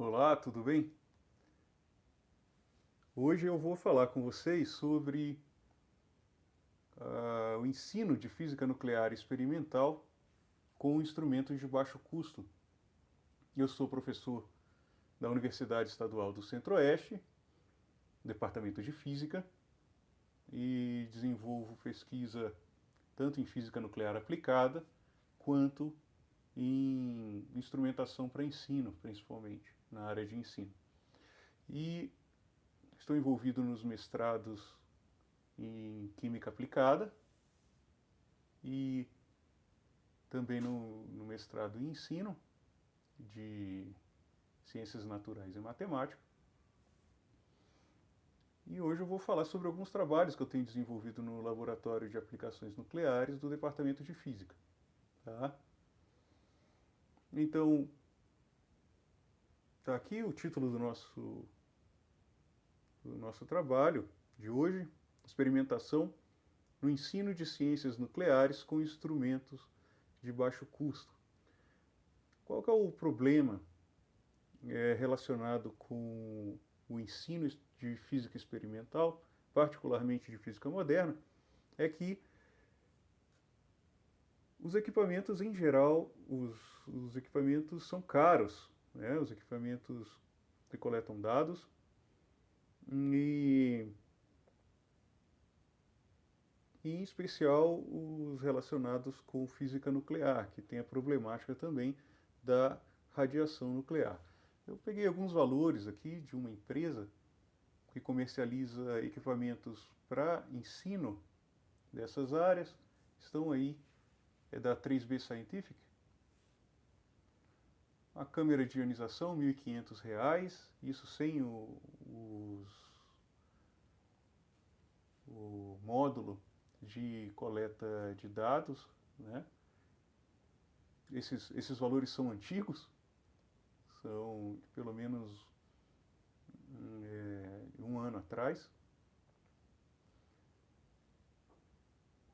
Olá, tudo bem? Hoje eu vou falar com vocês sobre o ensino de física nuclear experimental com instrumentos de baixo custo. Eu sou professor da Universidade Estadual do Centro-Oeste, Departamento de Física, e desenvolvo pesquisa tanto em física nuclear aplicada quanto em instrumentação para ensino, principalmente na área de ensino. E estou envolvido nos mestrados em Química Aplicada e também no mestrado em Ensino de Ciências Naturais e Matemática. E hoje eu vou falar sobre alguns trabalhos que eu tenho desenvolvido no Laboratório de Aplicações Nucleares do Departamento de Física. Tá? Então, está aqui o título do nosso trabalho de hoje: Experimentação no ensino de ciências nucleares com instrumentos de baixo custo. Qual que é o problema relacionado com o ensino de física experimental, particularmente de física moderna? É que os equipamentos em geral, os equipamentos são caros, né? Os equipamentos que coletam dados e em especial os relacionados com física nuclear, que tem a problemática também da radiação nuclear. Eu peguei alguns valores aqui de uma empresa que comercializa equipamentos para ensino dessas áreas. Estão aí, é da 3B Scientific. A câmera de ionização, R$ 1.500, isso sem o módulo de coleta de dados, né? Esses valores são antigos, são pelo menos um ano atrás.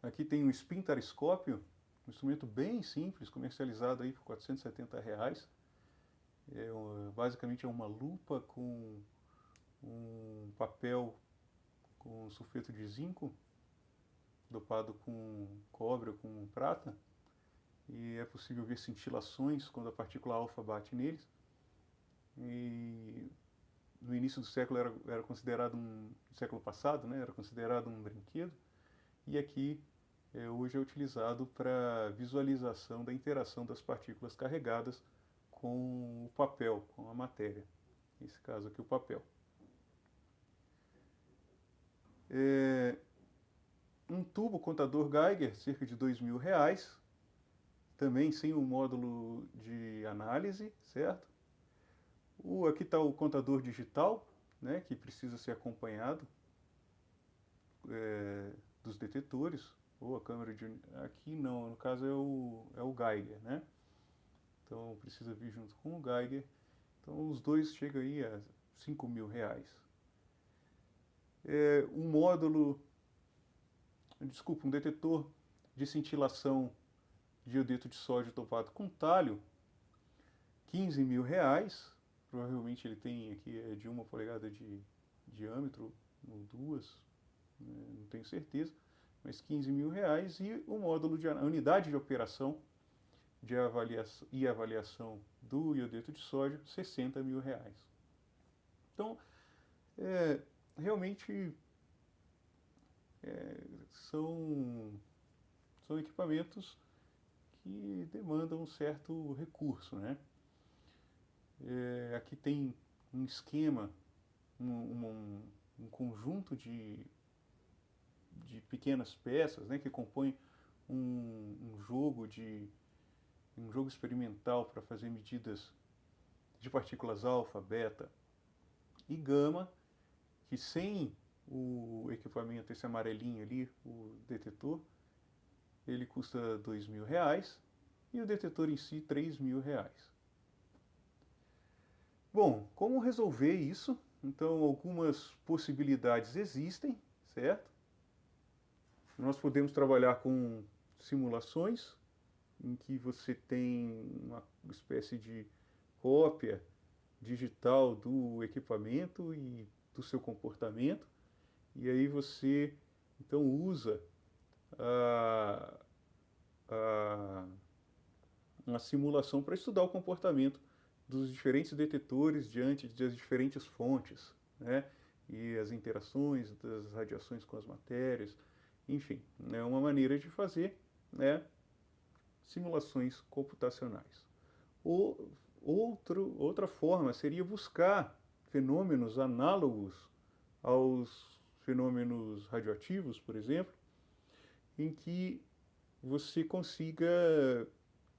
Aqui tem um espintariscópio, um instrumento bem simples, comercializado aí por R$ 470. Basicamente é uma lupa com um papel com sulfeto de zinco, dopado com cobre ou com prata, e é possível ver cintilações quando a partícula alfa bate neles. E no início do século era considerado no século passado, né, era considerado um brinquedo, e aqui hoje é utilizado para visualização da interação das partículas carregadas com o papel, com a matéria. Nesse caso aqui, o papel. Um tubo contador Geiger, cerca de R$ 2.000, também sem o módulo de análise, certo? Aqui está o contador digital, né, que precisa ser acompanhado dos detetores, ou a câmera de... Aqui não, no caso é o Geiger, né? Então precisa vir junto com o Geiger. Então os dois chegam aí a R$ 5.000. Um módulo, desculpa, um detetor de cintilação de iodeto de sódio dopado com talho, R$ 15.000. Provavelmente ele tem aqui de 1 polegada de diâmetro, ou duas, não tenho certeza, mas R$ 15.000. E o módulo a unidade de operação e avaliação do iodeto de sódio, R$ 60.000. Então, realmente são equipamentos que demandam um certo recurso, né? Aqui tem um esquema, um conjunto de pequenas peças, né, que compõem um jogo experimental para fazer medidas de partículas alfa, beta e gama, que sem o equipamento, esse amarelinho ali, o detetor, ele custa R$ 2.000 e o detetor em si R$ 3.000. Bom, como resolver isso? Então, algumas possibilidades existem, certo? Nós podemos trabalhar com simulações, em que você tem uma espécie de cópia digital do equipamento e do seu comportamento, e aí você então usa a, a, a simulação para estudar o comportamento dos diferentes detetores diante das diferentes fontes, né? E as interações das radiações com as matérias, enfim, é uma maneira de fazer, né, simulações computacionais. Outra forma seria buscar fenômenos análogos aos fenômenos radioativos, por exemplo, em que você consiga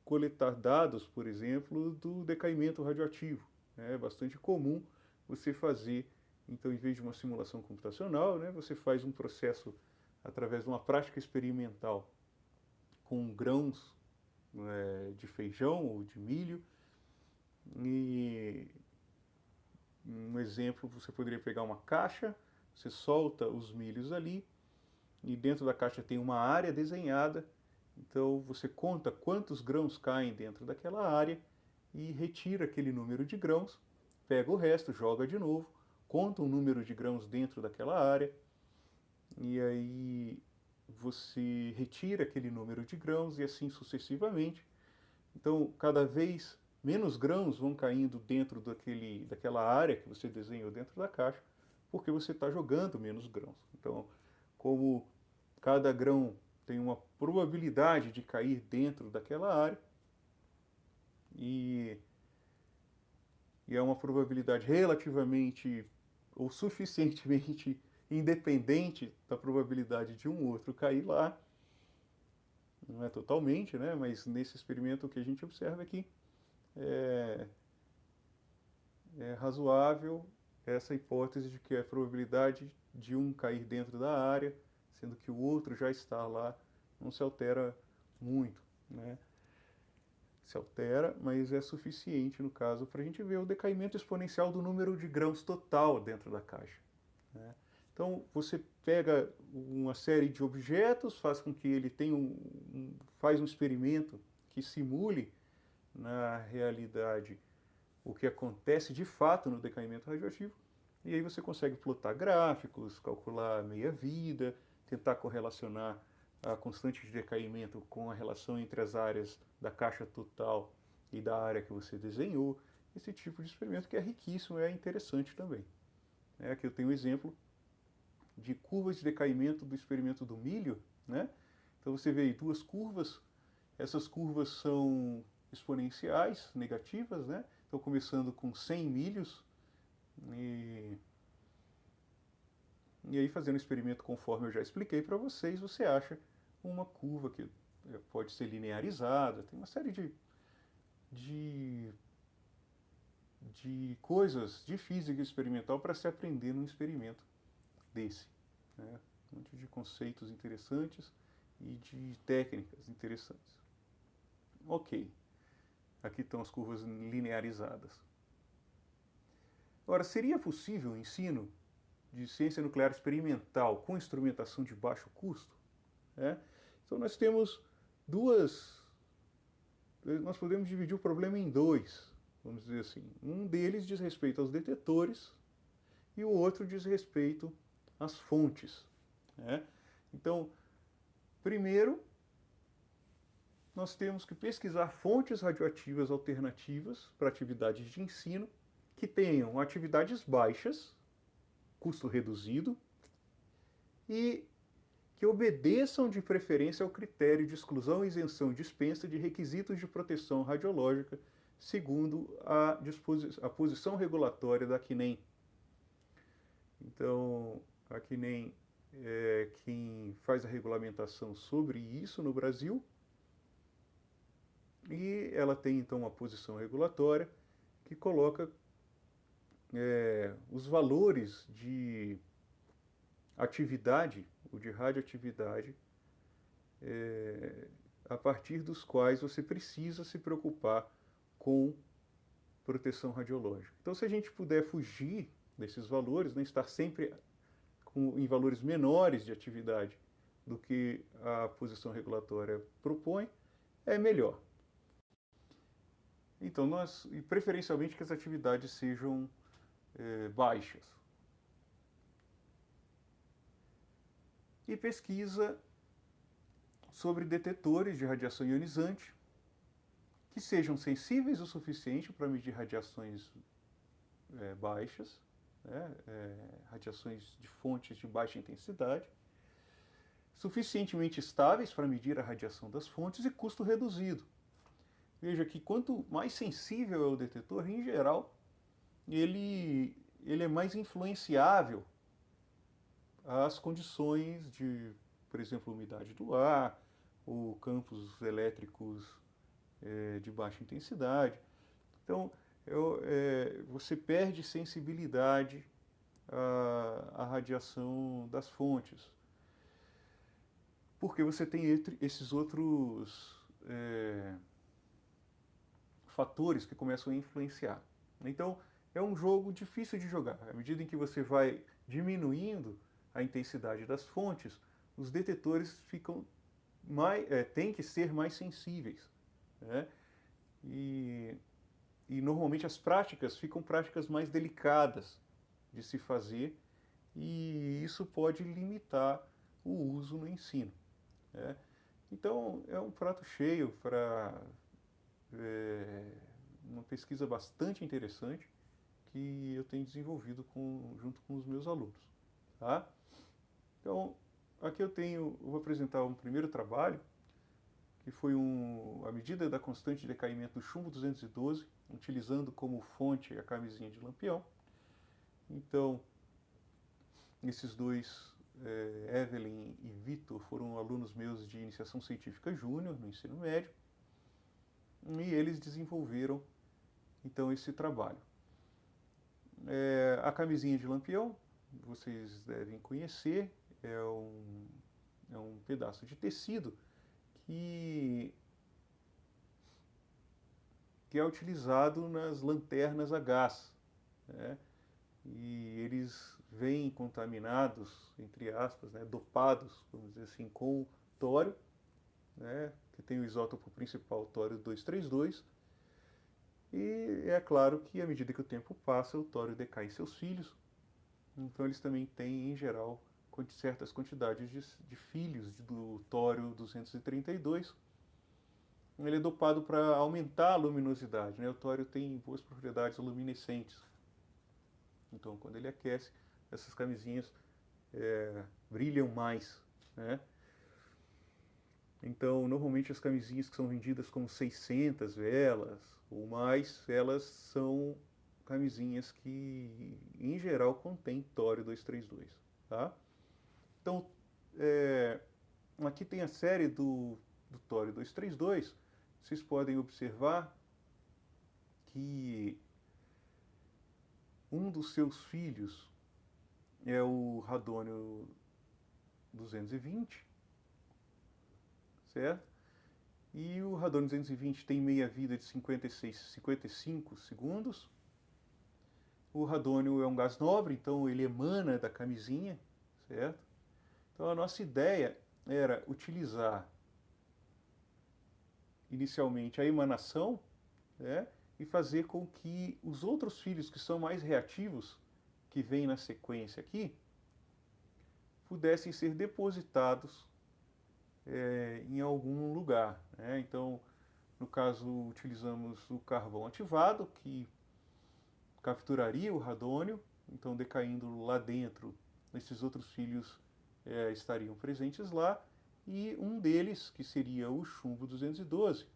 coletar dados, por exemplo, do decaimento radioativo. É bastante comum você fazer, então, em vez de uma simulação computacional, né, você faz um processo através de uma prática experimental com grãos de feijão ou de milho. E um exemplo, você poderia pegar uma caixa, você solta os milhos ali, e dentro da caixa tem uma área desenhada, então você conta quantos grãos caem dentro daquela área e retira aquele número de grãos, pega o resto, joga de novo, conta o número de grãos dentro daquela área, e aí você retira aquele número de grãos e assim sucessivamente. Então, cada vez menos grãos vão caindo dentro daquela área que você desenhou dentro da caixa, porque você está jogando menos grãos. Então, como cada grão tem uma probabilidade de cair dentro daquela área, e, e é uma probabilidade relativamente ou suficientemente independente da probabilidade de um outro cair lá, não é totalmente, né? Mas nesse experimento o que a gente observa é que é, é razoável essa hipótese de que a probabilidade de um cair dentro da área, sendo que o outro já está lá, não se altera muito, né? Se altera, mas é suficiente no caso para a gente ver o decaimento exponencial do número de grãos total dentro da caixa, né? Então você pega uma série de objetos, faz com que ele tenha faz um experimento que simule na realidade o que acontece de fato no decaimento radioativo, e aí você consegue plotar gráficos, calcular meia-vida, tentar correlacionar a constante de decaimento com a relação entre as áreas da caixa total e da área que você desenhou. Esse tipo de experimento que é riquíssimo e é interessante também. Aqui eu tenho um exemplo de curvas de decaimento do experimento do milho, né? Então você vê aí duas curvas, essas curvas são exponenciais, negativas, né? Então começando com 100 milhos e, e aí fazendo o experimento conforme eu já expliquei para vocês, você acha uma curva que pode ser linearizada, tem uma série de, de coisas de física experimental para se aprender num experimento desse, né? Um monte de conceitos interessantes e de técnicas interessantes. Ok, aqui estão as curvas linearizadas. Agora, seria possível o ensino de ciência nuclear experimental com instrumentação de baixo custo? Então nós temos nós podemos dividir o problema em dois, vamos dizer assim. Um deles diz respeito aos detetores e o outro diz respeito às fontes, né? Então, primeiro, nós temos que pesquisar fontes radioativas alternativas para atividades de ensino que tenham atividades baixas, custo reduzido, e que obedeçam de preferência ao critério de exclusão, isenção e dispensa de requisitos de proteção radiológica, segundo a posição regulatória da CNEM. Então, a CNEM é quem faz a regulamentação sobre isso no Brasil, e ela tem então uma posição regulatória que coloca os valores de atividade ou de radioatividade a partir dos quais você precisa se preocupar com proteção radiológica. Então, se a gente puder fugir desses valores, né, estar sempre em valores menores de atividade do que a posição regulatória propõe, é melhor. Então, e preferencialmente que as atividades sejam baixas. E pesquisa sobre detetores de radiação ionizante que sejam sensíveis o suficiente para medir radiações baixas, né, radiações de fontes de baixa intensidade, suficientemente estáveis para medir a radiação das fontes e custo reduzido. Veja que quanto mais sensível é o detetor, em geral, ele é mais influenciável às condições de, por exemplo, umidade do ar, ou campos elétricos de baixa intensidade. Então, você perde sensibilidade à radiação das fontes, porque você tem esses outros fatores que começam a influenciar. Então, é um jogo difícil de jogar. À medida em que você vai diminuindo a intensidade das fontes, os detetores têm que ser mais sensíveis, né? E normalmente as práticas ficam práticas mais delicadas de se fazer, e isso pode limitar o uso no ensino, né? Então, é um prato cheio para uma pesquisa bastante interessante que eu tenho desenvolvido junto com os meus alunos. Tá? Então, aqui eu vou apresentar um primeiro trabalho, que foi a medida da constante de decaimento do chumbo 212, utilizando como fonte a camisinha de Lampião. Então, esses dois, Evelyn e Vitor, foram alunos meus de iniciação científica júnior no ensino médio, e eles desenvolveram, então, esse trabalho. A camisinha de Lampião, vocês devem conhecer, é um pedaço de tecido que é utilizado nas lanternas a gás, né? E eles vêm contaminados, entre aspas, né, dopados, vamos dizer assim, com tório, né, que tem o isótopo principal, tório 232, e é claro que à medida que o tempo passa, o tório decai em seus filhos, então eles também têm, em geral, certas quantidades de filhos do tório 232. Ele é dopado para aumentar a luminosidade, né? O tório tem boas propriedades luminescentes. Então, quando ele aquece, essas camisinhas brilham mais, né? Então, normalmente as camisinhas que são vendidas com 600 velas ou mais, elas são camisinhas que, em geral, contêm tório 232, tá? Então, aqui tem a série do tório 232. Vocês podem observar que um dos seus filhos é o radônio 220, certo? E o radônio 220 tem meia-vida de 55 segundos. O radônio é um gás nobre, então ele emana da camisinha, certo? Então a nossa ideia era utilizar inicialmente a emanação, né, e fazer com que os outros filhos que são mais reativos, que vêm na sequência aqui, pudessem ser depositados em algum lugar, né? Então, no caso, utilizamos o carvão ativado, que capturaria o radônio, então decaindo lá dentro, esses outros filhos estariam presentes lá, e um deles, que seria o chumbo 212,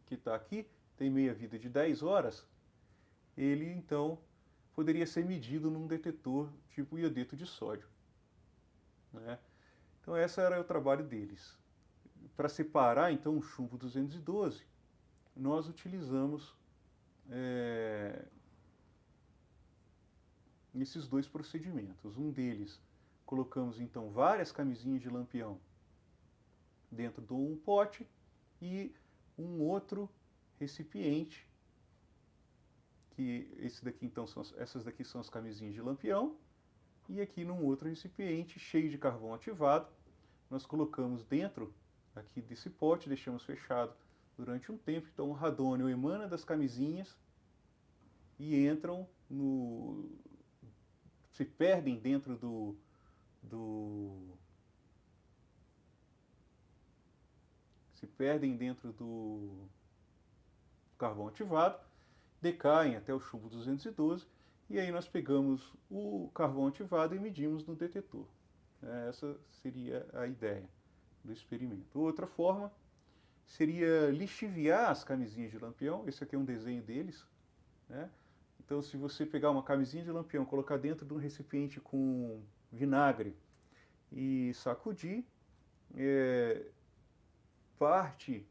que está aqui, tem meia-vida de 10 horas, ele então poderia ser medido num detetor tipo iodeto de sódio, né? Então esse era o trabalho deles. Para separar então o chumbo 212, nós utilizamos esses dois procedimentos. Um deles, colocamos então várias camisinhas de Lampião dentro de um pote e um outro recipiente, que essas daqui são as camisinhas de Lampião, e aqui num outro recipiente cheio de carvão ativado, nós colocamos dentro aqui desse pote, deixamos fechado durante um tempo. Então o radônio emana das camisinhas e entram no... se perdem dentro se perdem dentro do carvão ativado, decaem até o chumbo 212, e aí nós pegamos o carvão ativado e medimos no detetor. Essa seria a ideia do experimento. Outra forma seria lixiviar as camisinhas de lampião. Esse aqui é um desenho deles, né? Então, se você pegar uma camisinha de lampião, colocar dentro de um recipiente com vinagre e sacudir, parte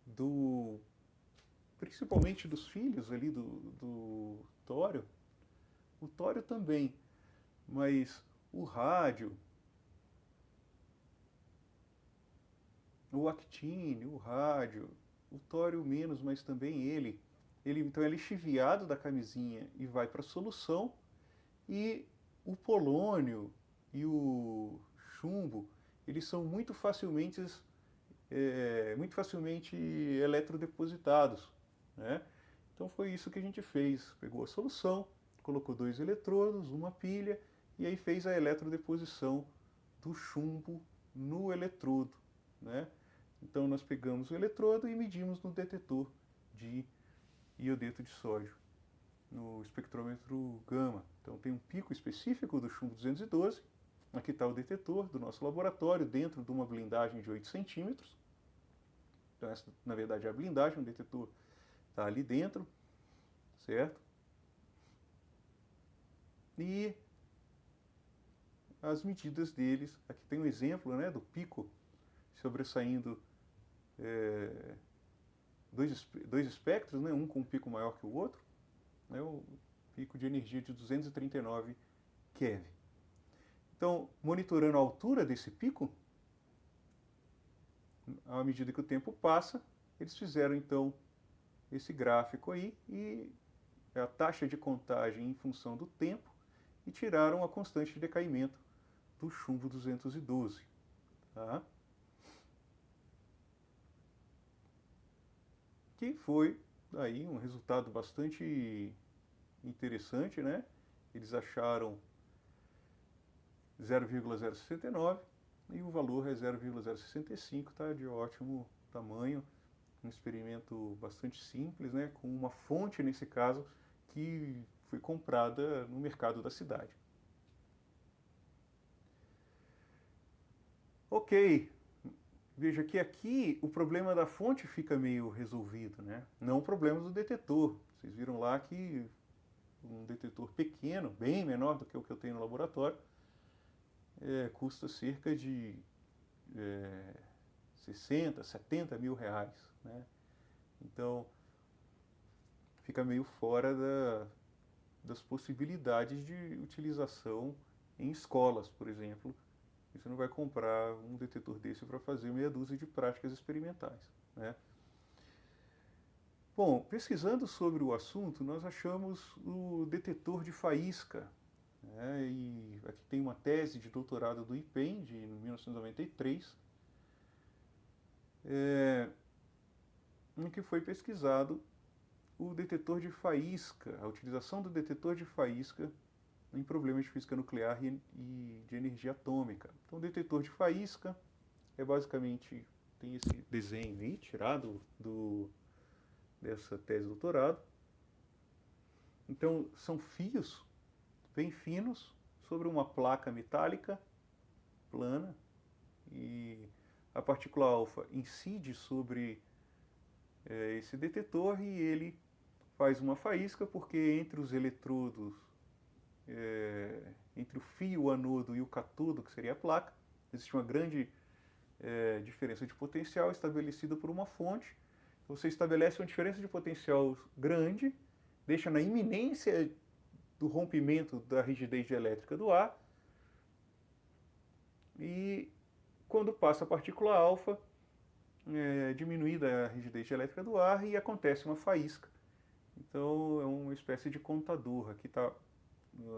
do... principalmente dos filhos ali do tório, o tório também, mas o rádio, o actínio, o rádio, o tório menos, mas também ele então é lixiviado da camisinha e vai para a solução, e o polônio e o chumbo, eles são muito facilmente eletrodepositados, né? Então foi isso que a gente fez, pegou a solução, colocou 2 eletrodos, uma pilha, e aí fez a eletrodeposição do chumbo no eletrodo, né? Então nós pegamos o eletrodo e medimos no detetor de iodeto de sódio, no espectrômetro gama. Então tem um pico específico do chumbo 212, aqui está o detetor do nosso laboratório, dentro de uma blindagem de 8 centímetros. Então essa, na verdade, é a blindagem, o detetor está ali dentro, certo? E as medidas deles, aqui tem um exemplo, né, do pico sobressaindo dois espectros, né, um com um pico maior que o outro, né, o pico de energia de 239 keV. Então, monitorando a altura desse pico, à medida que o tempo passa, eles fizeram então esse gráfico aí e a taxa de contagem em função do tempo e tiraram a constante de decaimento do chumbo 212. Tá? Que foi aí um resultado bastante interessante, né? Eles acharam 0,069 e o valor é 0,065, tá? De ótimo tamanho, um experimento bastante simples, né? Com uma fonte, nesse caso, que foi comprada no mercado da cidade. Ok, veja que aqui o problema da fonte fica meio resolvido, né? Não o problema do detetor. Vocês viram lá que um detetor pequeno, bem menor do que o que eu tenho no laboratório, custa cerca de 60, 70 mil reais, né? Então, fica meio fora das possibilidades de utilização em escolas, por exemplo. Você não vai comprar um detetor desse para fazer meia dúzia de práticas experimentais, né? Bom, pesquisando sobre o assunto, nós achamos o detetor de faísca, né? E aqui tem uma tese de doutorado do IPEM, de 1993, em que foi pesquisado o detetor de faísca, a utilização do detetor de faísca em problemas de física nuclear e de energia atômica. Então, o detetor de faísca é basicamente, tem esse desenho aí, tirado dessa tese de doutorado. Então, são fios bem finos sobre uma placa metálica plana, e a partícula alfa incide sobre esse detetor e ele faz uma faísca, porque entre os eletrodos, entre o fio anodo e o catodo, que seria a placa, existe uma grande diferença de potencial estabelecida por uma fonte. Você estabelece uma diferença de potencial grande, deixa na iminência do rompimento da rigidez dielétrica do ar, e quando passa a partícula alfa, diminuída a rigidez dielétrica do ar e acontece uma faísca. Então é uma espécie de contador. Aqui está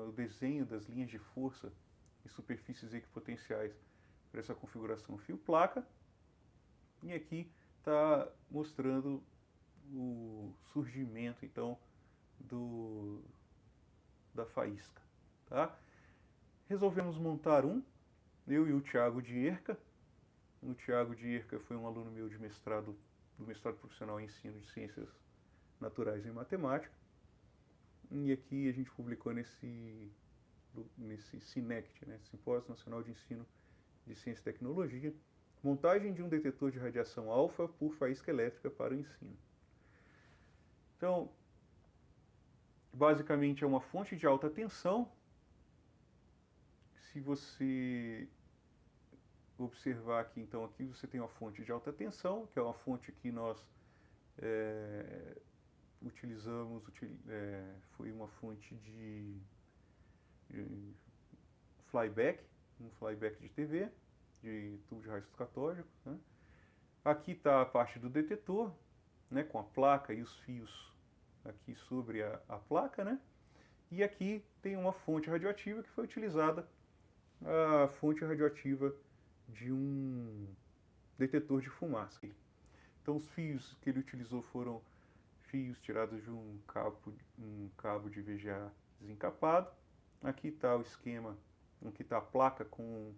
o desenho das linhas de força e superfícies equipotenciais para essa configuração fio-placa. E aqui está mostrando o surgimento, então, da faísca. Tá? Resolvemos montar eu e o Thiago Dierka. O Thiago Dierka foi um aluno meu de mestrado, do mestrado profissional em ensino de ciências naturais e matemática. E aqui a gente publicou nesse SINECT, né, Simpósio Nacional de Ensino de Ciência e Tecnologia, montagem de um detetor de radiação alfa por faísca elétrica para o ensino. Então, basicamente é uma fonte de alta tensão. Se você observar aqui, então aqui você tem uma fonte de alta tensão, que é uma fonte que nós utilizamos, foi uma fonte de flyback, um flyback de TV, de tubo de raios catódicos, né? Aqui está a parte do detetor, né, com a placa e os fios aqui sobre a placa, né? E aqui tem uma fonte radioativa que foi utilizada, a fonte radioativa de um detetor de fumaça. Então os fios que ele utilizou foram fios tirados de um cabo de VGA desencapado. Aqui está o esquema, aqui está a placa com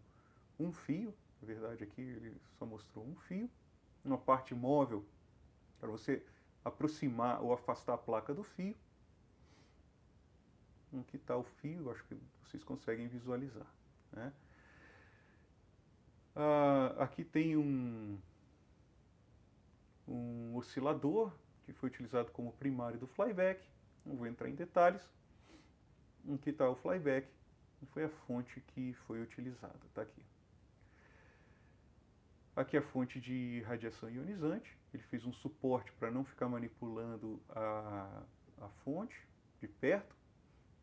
um fio, na verdade aqui ele só mostrou um fio, uma parte móvel para você aproximar ou afastar a placa do fio. Aqui está o fio, acho que vocês conseguem visualizar, né? Aqui tem um oscilador que foi utilizado como primário do flyback, não vou entrar em detalhes. Aqui está o flyback, foi a fonte que foi utilizada, está aqui. Aqui a fonte de radiação ionizante, ele fez um suporte para não ficar manipulando a fonte de perto,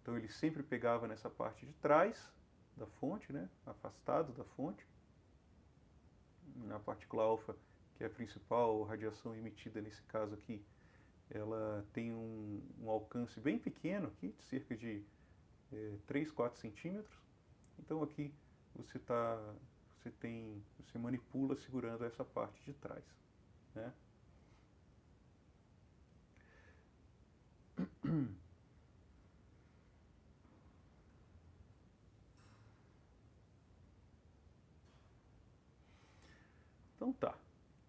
então ele sempre pegava nessa parte de trás da fonte, né, afastado da fonte. Na partícula alfa, que é a principal radiação emitida nesse caso aqui, ela tem um alcance bem pequeno aqui, de cerca de 3, 4 centímetros. Então aqui você manipula segurando essa parte de trás, né? Então tá,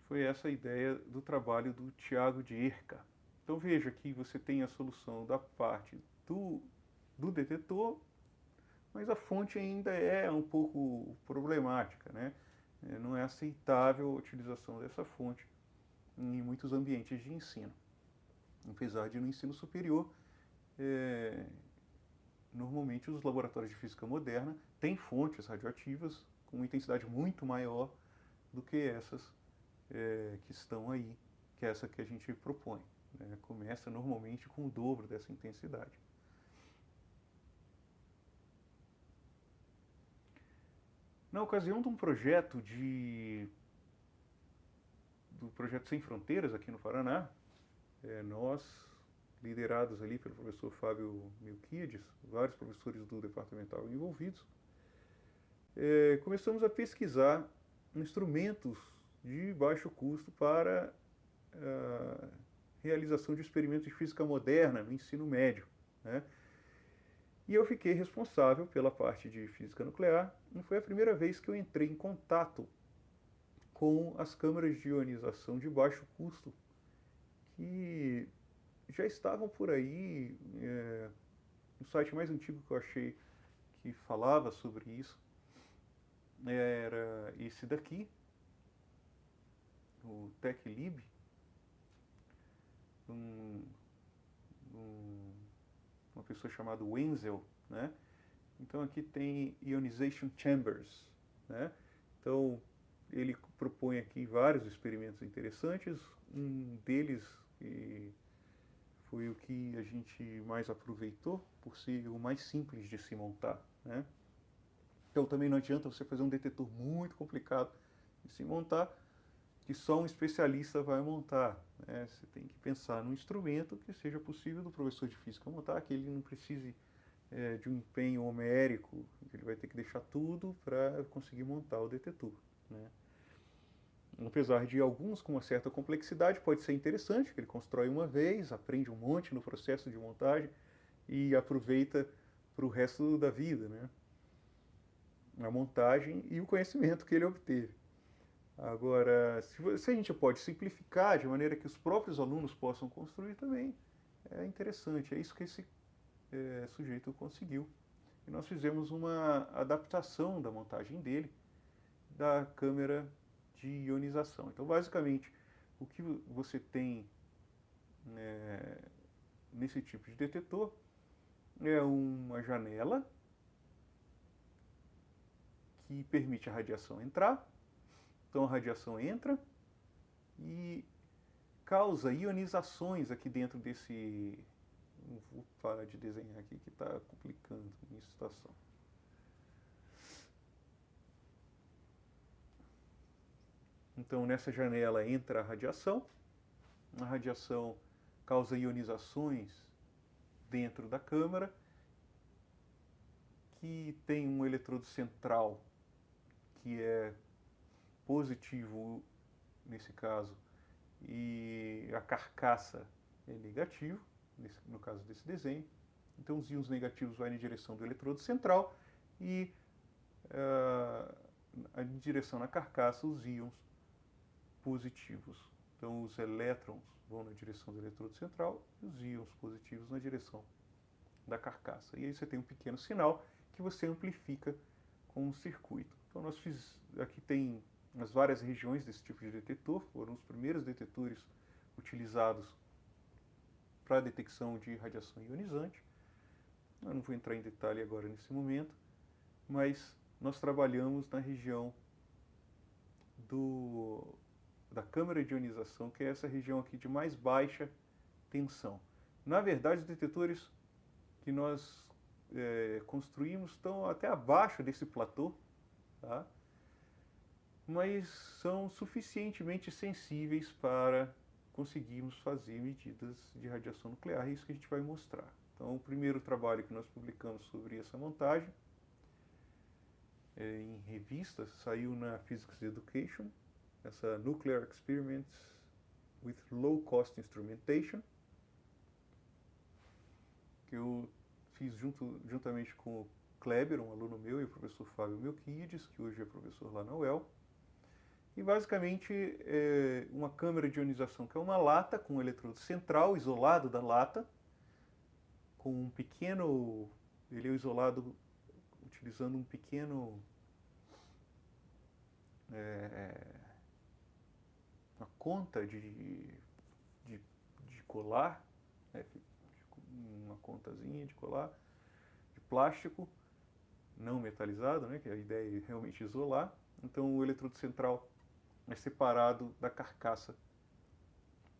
foi essa a ideia do trabalho do Thiago Dierka. Então veja que você tem a solução da parte do detetor, mas a fonte ainda é um pouco problemática, né? Não é aceitável a utilização dessa fonte em muitos ambientes de ensino. Apesar de no ensino superior, normalmente os laboratórios de física moderna têm fontes radioativas com uma intensidade muito maior do que essas que estão aí, que é essa que a gente propõe, né? Começa normalmente com o dobro dessa intensidade. Na ocasião de um projeto do projeto Sem Fronteiras aqui no Paraná, nós, liderados ali pelo professor Fábio Milquiades, vários professores do departamental envolvidos, começamos a pesquisar instrumentos de baixo custo para a realização de experimentos de física moderna no ensino médio, né? E eu fiquei responsável pela parte de física nuclear, e foi a primeira vez que eu entrei em contato com as câmaras de ionização de baixo custo, que já estavam por aí. O site mais antigo que eu achei que falava sobre isso era esse daqui, o TechLib, uma pessoa chamada Wenzel, né? Então aqui tem Ionization Chambers, né? Então ele propõe aqui vários experimentos interessantes. Um deles foi o que a gente mais aproveitou por ser o mais simples de se montar, né? Então também não adianta você fazer um detetor muito complicado de se montar, que só um especialista vai montar, né? Você tem que pensar num instrumento que seja possível do professor de física montar, que ele não precise de um empenho homérico, que ele vai ter que deixar tudo para conseguir montar o detetor, né? Apesar de alguns com uma certa complexidade, pode ser interessante, que ele constrói uma vez, aprende um monte no processo de montagem e aproveita para o resto da vida, né? A montagem e o conhecimento que ele obteve. Agora, se a gente pode simplificar de maneira que os próprios alunos possam construir também, é interessante. É isso que esse sujeito conseguiu. E nós fizemos uma adaptação da montagem dele, da câmera de ionização. Então, basicamente, o que você tem nesse tipo de detetor é uma janela que permite a radiação entrar. Então, a radiação entra e causa ionizações aqui dentro desse... Não vou parar de desenhar aqui que está complicando a minha situação. Então, nessa janela entra a radiação causa ionizações dentro da câmara, que tem um eletrodo central que é positivo nesse caso, e a carcaça é negativo, no caso desse desenho. Então os íons negativos vão em direção do eletrodo central e em direção na carcaça os íons positivos. Então os elétrons vão na direção do eletrodo central e os íons positivos na direção da carcaça. E aí você tem um pequeno sinal que você amplifica com um circuito. Então aqui tem as várias regiões desse tipo de detetor, foram os primeiros detetores utilizados para a detecção de radiação ionizante. Eu não vou entrar em detalhe agora nesse momento, mas nós trabalhamos na região da câmara de ionização, que é essa região aqui de mais baixa tensão. Na verdade, os detetores que nós construímos estão até abaixo desse platô, tá? Mas são suficientemente sensíveis para conseguirmos fazer medidas de radiação nuclear, é isso que a gente vai mostrar. Então, o primeiro trabalho que nós publicamos sobre essa montagem em revistas, saiu na Physics Education, essa Nuclear Experiments with Low Cost Instrumentation, que eu fiz juntamente com o Kleber, um aluno meu, e o professor Fábio Melquides, que hoje é professor lá na UEL. E basicamente é uma câmara de ionização, que é uma lata com um eletrodo central isolado da lata, com um pequeno... Ele é isolado utilizando um pequeno... uma conta de colar, uma contazinha de colar, de plástico, não metalizado, né, que a ideia é realmente isolar. Então o eletrodo central é separado da carcaça,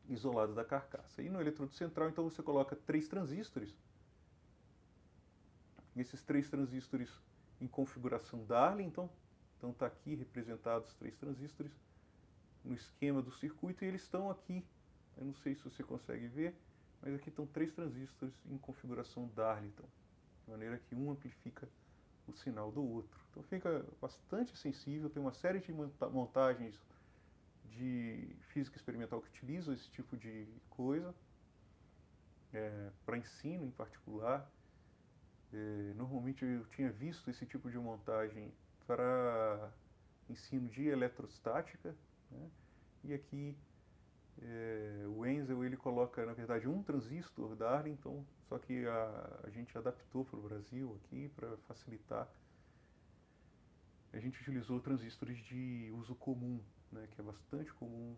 isolado da carcaça. E no eletrodo central, então, você coloca 3 transistores. Esses 3 transistores em configuração Darley, então está aqui representados os 3 transistores no esquema do circuito, e eles estão aqui, eu não sei se você consegue ver, mas aqui estão 3 transistores em configuração Darley, então, de maneira que um amplifica o sinal do outro. Então fica bastante sensível, tem uma série de montagens de física experimental que utilizam esse tipo de coisa, para ensino em particular. Normalmente eu tinha visto esse tipo de montagem para ensino de eletrostática, né? E aqui o Wenzel ele coloca, na verdade, um transistor Darley, então, só que a gente adaptou para o Brasil aqui para facilitar. A gente utilizou transistores de uso comum, né, que é bastante comum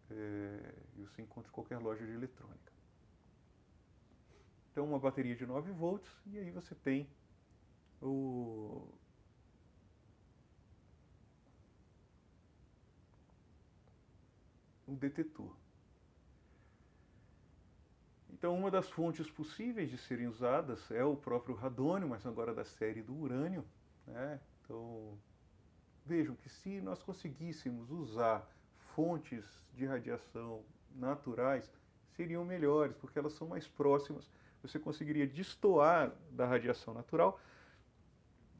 e você encontra em qualquer loja de eletrônica. Então, uma bateria de 9 volts, e aí você tem o detetor. Então, uma das fontes possíveis de serem usadas é o próprio radônio, mas agora da série do urânio, né? Então, vejam que se nós conseguíssemos usar fontes de radiação naturais, seriam melhores, porque elas são mais próximas. Você conseguiria destoar da radiação natural,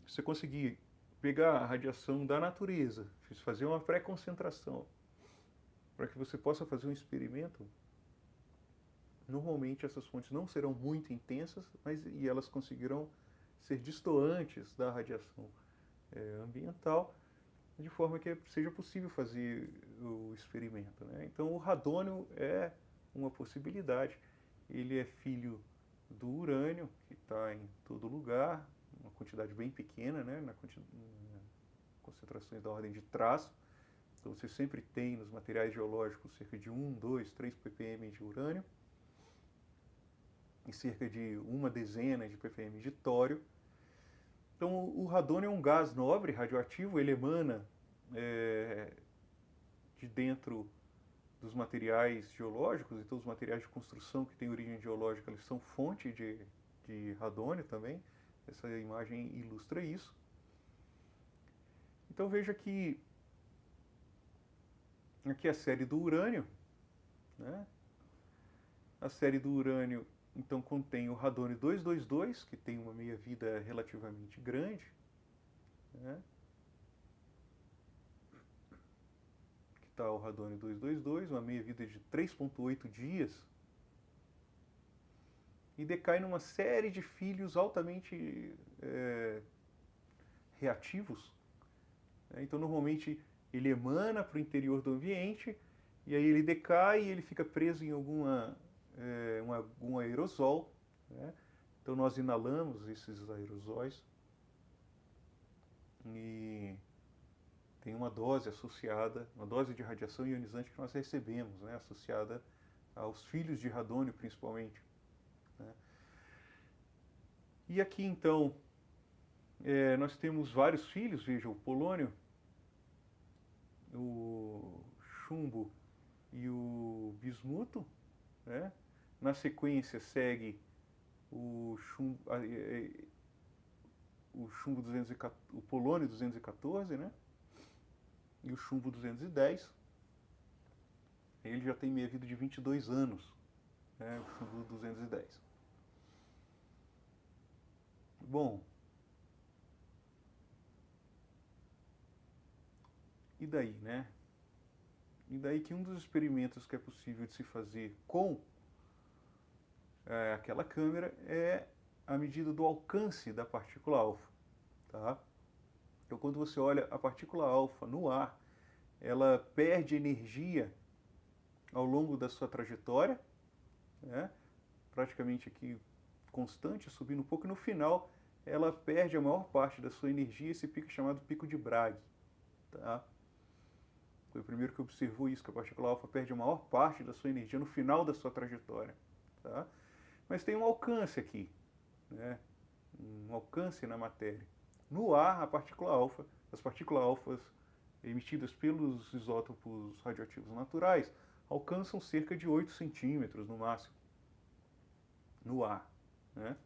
você conseguir pegar a radiação da natureza, fazer uma pré-concentração para que você possa fazer um experimento, normalmente essas fontes não serão muito intensas, e elas conseguirão ser distantes da radiação ambiental, de forma que seja possível fazer o experimento, né? Então o radônio é uma possibilidade. Ele é filho do urânio, que está em todo lugar, uma quantidade bem pequena, né? Concentrações da ordem de traço. Então você sempre tem nos materiais geológicos cerca de 1, 2, 3 ppm de urânio e cerca de uma dezena de ppm de tório. Então o radônio é um gás nobre, radioativo, ele emana de dentro dos materiais geológicos, então os materiais de construção que têm origem geológica, eles são fonte de radônio também. Essa imagem ilustra isso. Então veja que aqui é a série do urânio, né? A série do urânio, então, contém o radônio 222, que tem uma meia-vida relativamente grande, né? Aqui está o radônio 222, uma meia-vida de 3,8 dias, e decai numa série de filhos altamente reativos, né? Então, normalmente, ele emana para o interior do ambiente, e aí ele decai e ele fica preso em algum aerosol, né? Então nós inalamos esses aerosóis e tem uma dose associada, uma dose de radiação ionizante que nós recebemos, né? Associada aos filhos de radônio principalmente, né? E aqui então nós temos vários filhos, veja, o polônio, o chumbo e o bismuto, né? Na sequência segue o chumbo, o polônio 214, né? E o chumbo 210. Ele já tem meia-vida de 22 anos, né? O chumbo 210. Bom, e daí, né? E daí que um dos experimentos que é possível de se fazer com aquela câmera é a medida do alcance da partícula alfa, tá? Então, quando você olha a partícula alfa no ar, ela perde energia ao longo da sua trajetória, né? Praticamente aqui constante, subindo um pouco, e no final ela perde a maior parte da sua energia, esse pico é chamado pico de Bragg, tá? Foi o primeiro que observou isso, que a partícula alfa perde a maior parte da sua energia no final da sua trajetória, tá? Mas tem um alcance aqui, né? Um alcance na matéria. No ar, as partículas alfas emitidas pelos isótopos radioativos naturais alcançam cerca de 8 centímetros no máximo, no ar, né?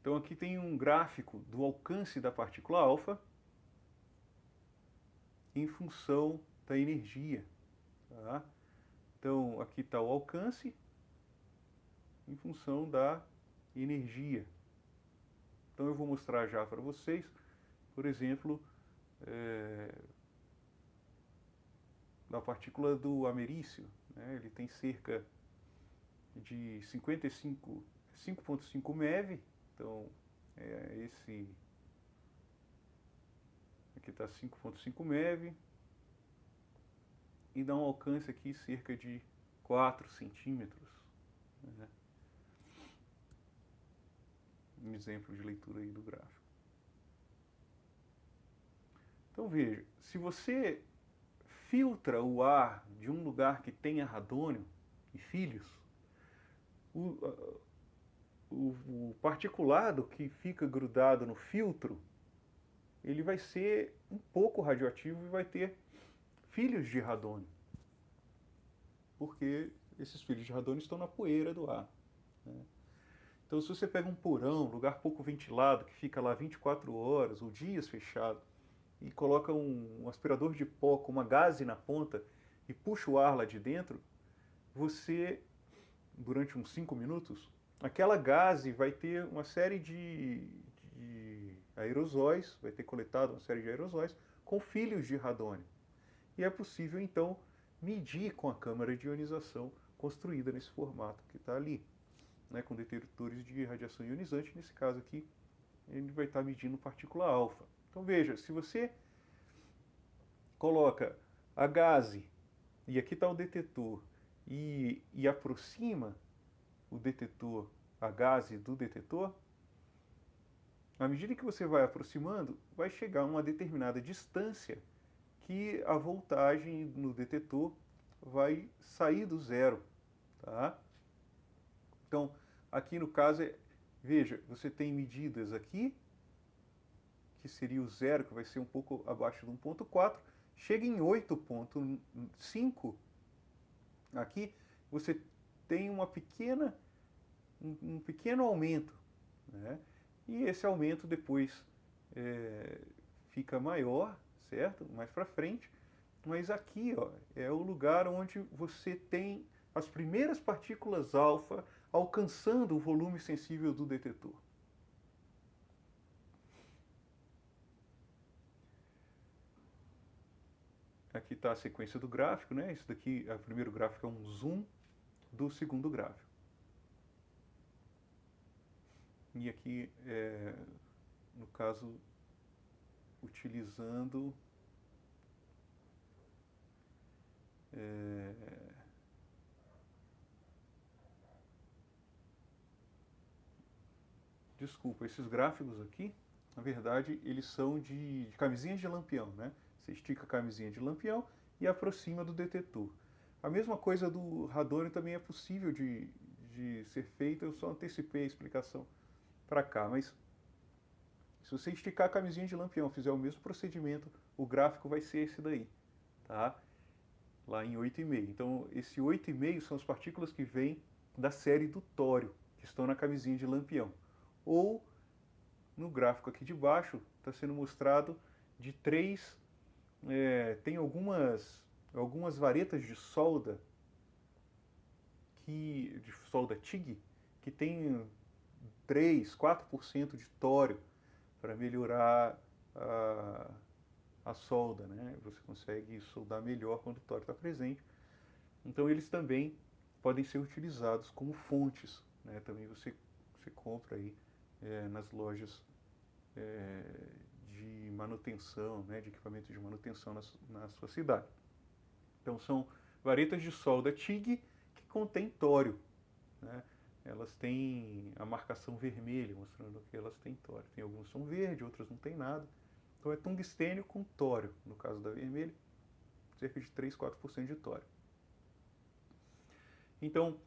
Então aqui tem um gráfico do alcance da partícula alfa em função da energia, tá? Então aqui está o alcance em função da energia. Então eu vou mostrar já para vocês, por exemplo, da partícula do americio, né? Ele tem cerca de 5,5 MeV, então aqui está 5,5 MeV, e dá um alcance aqui cerca de 4 centímetros, né? Um exemplo de leitura aí do gráfico. Então veja, se você filtra o ar de um lugar que tenha radônio e filhos, o particulado que fica grudado no filtro, ele vai ser um pouco radioativo e vai ter filhos de radônio, porque esses filhos de radônio estão na poeira do ar, né? Então, se você pega um porão, lugar pouco ventilado, que fica lá 24 horas ou dias fechado, e coloca um aspirador de pó com uma gaze na ponta e puxa o ar lá de dentro, você, durante uns 5 minutos, aquela gaze vai ter uma série de aerosóis, vai ter coletado uma série de aerosóis com filhos de radônio. E é possível, então, medir com a câmara de ionização construída nesse formato que está ali, né, com detectores de radiação ionizante. Nesse caso aqui, ele vai estar medindo partícula alfa. Então veja, se você coloca a gaze, e aqui está o detetor, e aproxima o detetor, a gaze do detetor, à medida que você vai aproximando, vai chegar a uma determinada distância que a voltagem no detetor vai sair do zero, tá? Então, aqui no caso, veja, você tem medidas aqui, que seria o zero, que vai ser um pouco abaixo de 1.4, chega em 8.5, aqui você tem um pequeno aumento, né? E esse aumento depois fica maior, certo? Mais para frente, mas aqui, ó, é o lugar onde você tem as primeiras partículas alfa alcançando o volume sensível do detetor. Aqui está a sequência do gráfico, né? Isso daqui, o primeiro gráfico é um zoom do segundo gráfico. E aqui, no caso, utilizando desculpa, esses gráficos aqui, na verdade, eles são de camisinhas de lampião, né? Você estica a camisinha de lampião e aproxima do detetor. A mesma coisa do radônio também é possível de ser feita, eu só antecipei a explicação para cá, mas se você esticar a camisinha de lampião, fizer o mesmo procedimento, o gráfico vai ser esse daí, tá? Lá em 8,5. Então, esse 8,5 são as partículas que vêm da série do tório, que estão na camisinha de lampião. Ou, no gráfico aqui de baixo, está sendo mostrado de três, tem algumas varetas de solda, de solda TIG, que tem 3, 4% de tório para melhorar a solda, né? Você consegue soldar melhor quando o tório está presente. Então eles também podem ser utilizados como fontes, né? Também você compra aí nas lojas de manutenção, né? De equipamento de manutenção na sua cidade. Então são varetas de solda TIG que contém tório, né? Elas têm a marcação vermelha, mostrando que elas têm tório. Tem algumas que são verde, outras não tem nada. Então é tungstênio com tório, no caso da vermelha, cerca de 3, 4% de tório. Então,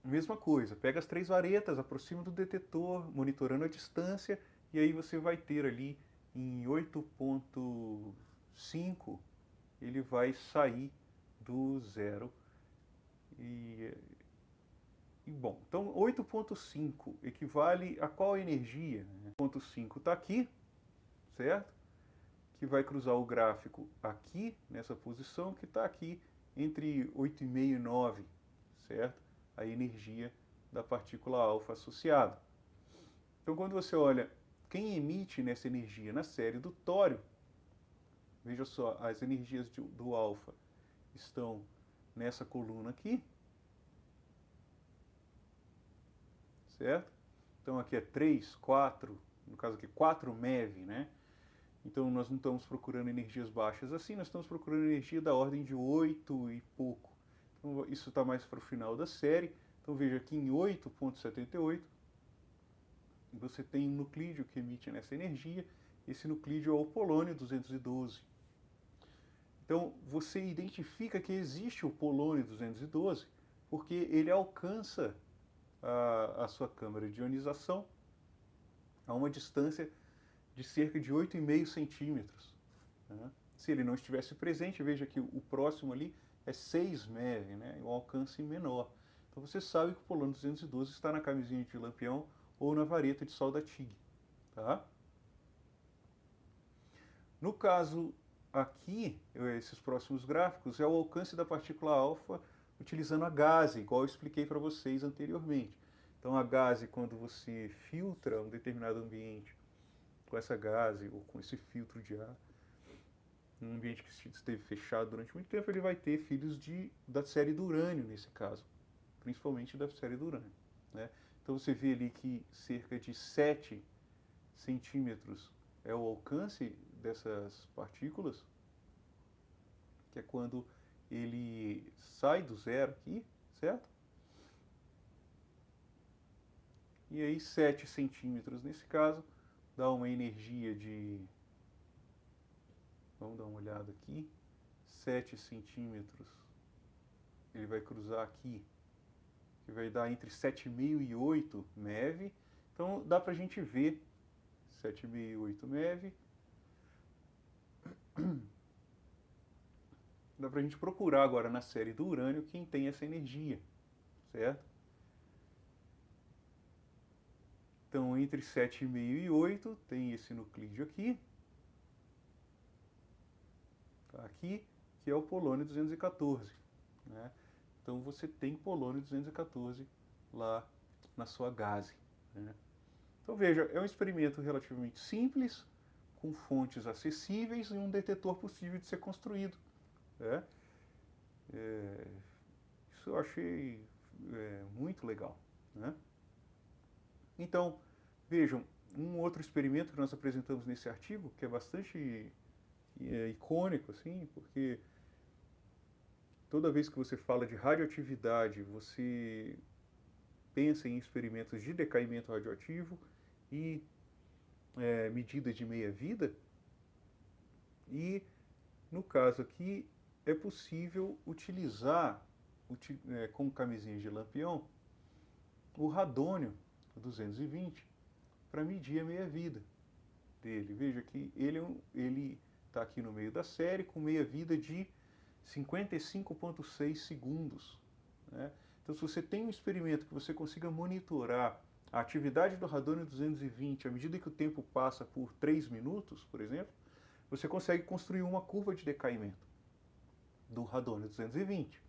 mesma coisa, pega as três varetas, aproxima do detetor, monitorando a distância, e aí você vai ter ali em 8.5, ele vai sair do zero. Bom, então 8.5 equivale a qual energia? 8.5 está aqui, certo? Que vai cruzar o gráfico aqui, nessa posição, que está aqui entre 8,5 e 9, certo? A energia da partícula alfa associada. Então, quando você olha quem emite nessa energia na série do tório, veja só, as energias do alfa estão nessa coluna aqui, certo? Então aqui é 3, 4, no caso aqui 4 MeV, né? Então nós não estamos procurando energias baixas assim, nós estamos procurando energia da ordem de 8 e pouco. Então isso está mais para o final da série. Então veja aqui em 8.78, você tem um nuclídeo que emite nessa energia. Esse nuclídeo é o polônio 212. Então você identifica que existe o polônio 212 porque ele alcança a sua câmara de ionização a uma distância de cerca de 8,5 centímetros. Né? Se ele não estivesse presente, veja que o próximo ali é 6 MeV, né? Um alcance menor. Então você sabe que o polônio 212 está na camisinha de lampião ou na vareta de solda TIG. Tá? No caso aqui, esses próximos gráficos, é o alcance da partícula alfa utilizando a gaze, igual eu expliquei para vocês anteriormente. Então a gase, quando você filtra um determinado ambiente com essa gase ou com esse filtro de ar, um ambiente que esteve fechado durante muito tempo, ele vai ter filhos da série do urânio, nesse caso, principalmente da série do urânio, né? Então você vê ali que cerca de 7 centímetros é o alcance dessas partículas, que é quando ele sai do zero aqui, certo? E aí 7 centímetros nesse caso dá uma energia de, vamos dar uma olhada aqui, 7 centímetros, ele vai cruzar aqui, que vai dar entre 7,5 e 8 MeV. Então dá pra gente ver 7,5 e 8 MeV. Dá pra gente procurar agora na série do urânio quem tem essa energia, certo? Então entre 7,5 e 8 tem esse nuclídeo aqui, tá aqui, que é o polônio 214, né? Então você tem polônio 214 lá na sua gase, né? Então veja, é um experimento relativamente simples, com fontes acessíveis e um detetor possível de ser construído, né? Isso eu achei muito legal, né? Então, vejam, um outro experimento que nós apresentamos nesse artigo, que é bastante icônico, assim, porque toda vez que você fala de radioatividade, você pensa em experimentos de decaimento radioativo e medida de meia-vida. E, no caso aqui, é possível utilizar, com camisinhas de lampião, o radônio 220 para medir a meia-vida dele. Veja que ele está aqui no meio da série com meia-vida de 55,6 segundos, né? Então, se você tem um experimento que você consiga monitorar a atividade do radônio 220 à medida que o tempo passa por 3 minutos, por exemplo, você consegue construir uma curva de decaimento do radônio 220,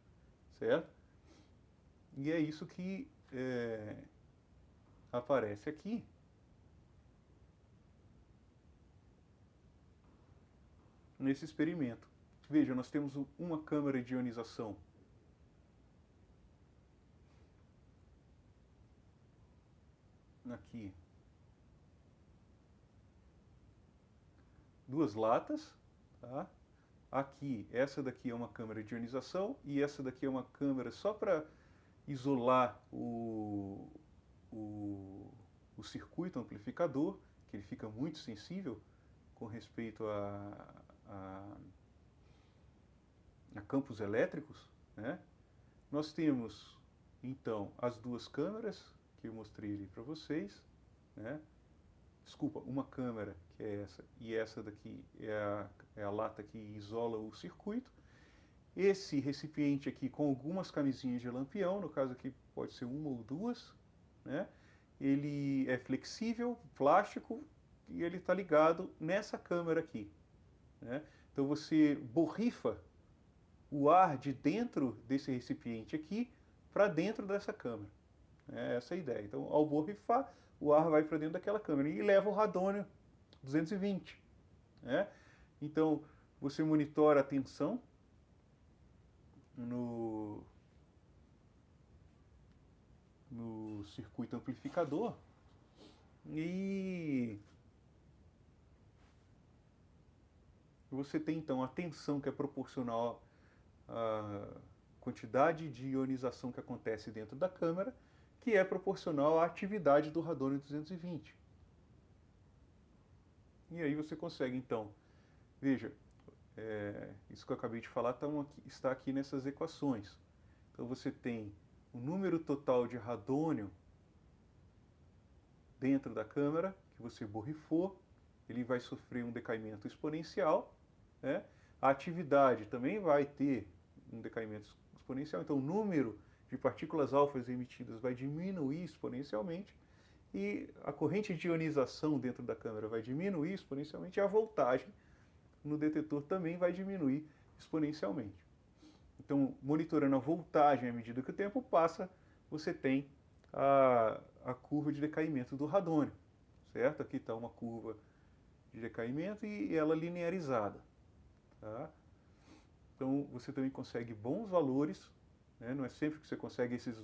certo? E é isso que aparece aqui. Nesse experimento. Veja, nós temos uma câmara de ionização aqui, duas latas, tá? Aqui, essa daqui é uma câmara de ionização e essa daqui é uma câmara só para isolar o circuito amplificador, que ele fica muito sensível com respeito a campos elétricos, né? Nós temos, então, as duas câmeras que eu mostrei ali para vocês, né? Desculpa, uma câmera, que é essa, e essa daqui é a lata que isola o circuito. Esse recipiente aqui com algumas camisinhas de lampião, no caso aqui pode ser uma ou duas, né? Ele é flexível, plástico, e ele está ligado nessa câmera aqui, né? Então você borrifa o ar de dentro desse recipiente aqui para dentro dessa câmera. É essa a ideia. Então, ao borrifar, o ar vai para dentro daquela câmera e leva o radônio 220, né? Então, você monitora a tensão no circuito amplificador e você tem então a tensão que é proporcional à quantidade de ionização que acontece dentro da câmara, que é proporcional à atividade do radônio 220. E aí você consegue então, veja, isso que eu acabei de falar está aqui nessas equações. Então você tem o número total de radônio dentro da câmara, que você borrifou, ele vai sofrer um decaimento exponencial, né? A atividade também vai ter um decaimento exponencial, então o número de partículas alfas emitidas vai diminuir exponencialmente e a corrente de ionização dentro da câmara vai diminuir exponencialmente e a voltagem no detetor também vai diminuir exponencialmente. Então, monitorando a voltagem à medida que o tempo passa, você tem a curva de decaimento do radônio, certo? Aqui está uma curva de decaimento e ela linearizada, tá? Então você também consegue bons valores, né? Não é sempre que você consegue esses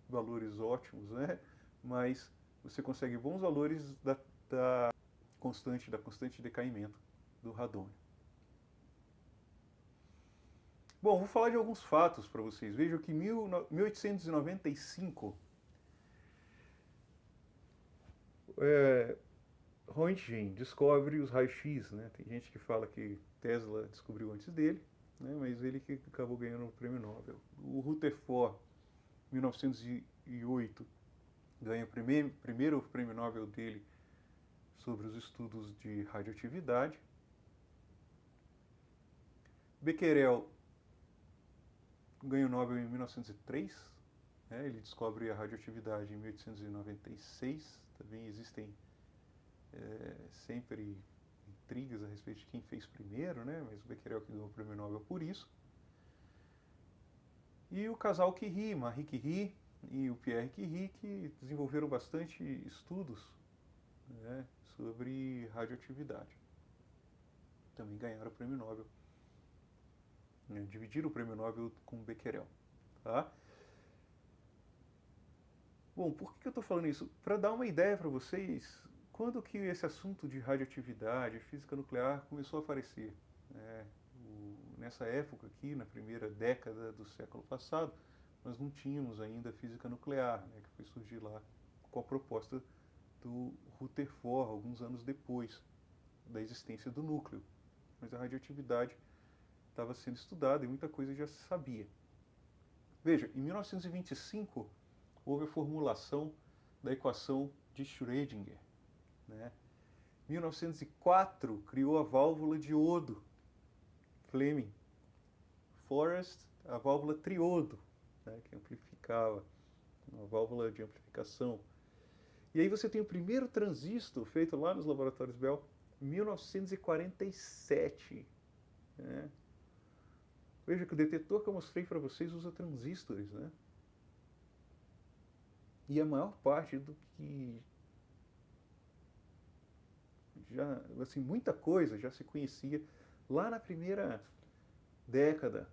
valores ótimos, né? Mas você consegue bons valores da da constante de decaimento do radônio. Bom, vou falar de alguns fatos para vocês. Vejam que em 1895, Röntgen descobre os raios-x, né? Tem gente que fala que Tesla descobriu antes dele, né? Mas ele que acabou ganhando o prêmio Nobel. O Rutherford, em 1908, ganha o primeiro prêmio Nobel dele sobre os estudos de radioatividade. Becquerel ganha o Nobel em 1903, né? Ele descobre a radioatividade em 1896. Também existem sempre intrigas a respeito de quem fez primeiro, né? Mas o Becquerel que ganhou o prêmio Nobel por isso. E o casal Curie, Marie Curie e o Pierre Curie, que desenvolveram bastante estudos, né, sobre radioatividade. Também ganharam o prêmio Nobel, né, dividiram o prêmio Nobel com o Becquerel. Tá? Bom, por que eu estou falando isso? Para dar uma ideia para vocês, quando que esse assunto de radioatividade, física nuclear começou a aparecer? Né? Nessa época aqui, na primeira década do século passado, nós não tínhamos ainda física nuclear, né, que foi surgir lá com a proposta do Rutherford, alguns anos depois da existência do núcleo. Mas a radioatividade estava sendo estudada e muita coisa já se sabia. Veja, em 1925 houve a formulação da equação de Schrödinger. Né? Em 1904 criou a válvula de iodo, Fleming. Forrest, a válvula triodo, né, que amplificava, uma válvula de amplificação. E aí você tem o primeiro transistor feito lá nos laboratórios Bell em 1947. Né? Veja que o detetor que eu mostrei para vocês usa transistores, né? E a maior parte do que já, assim, muita coisa já se conhecia lá na primeira década,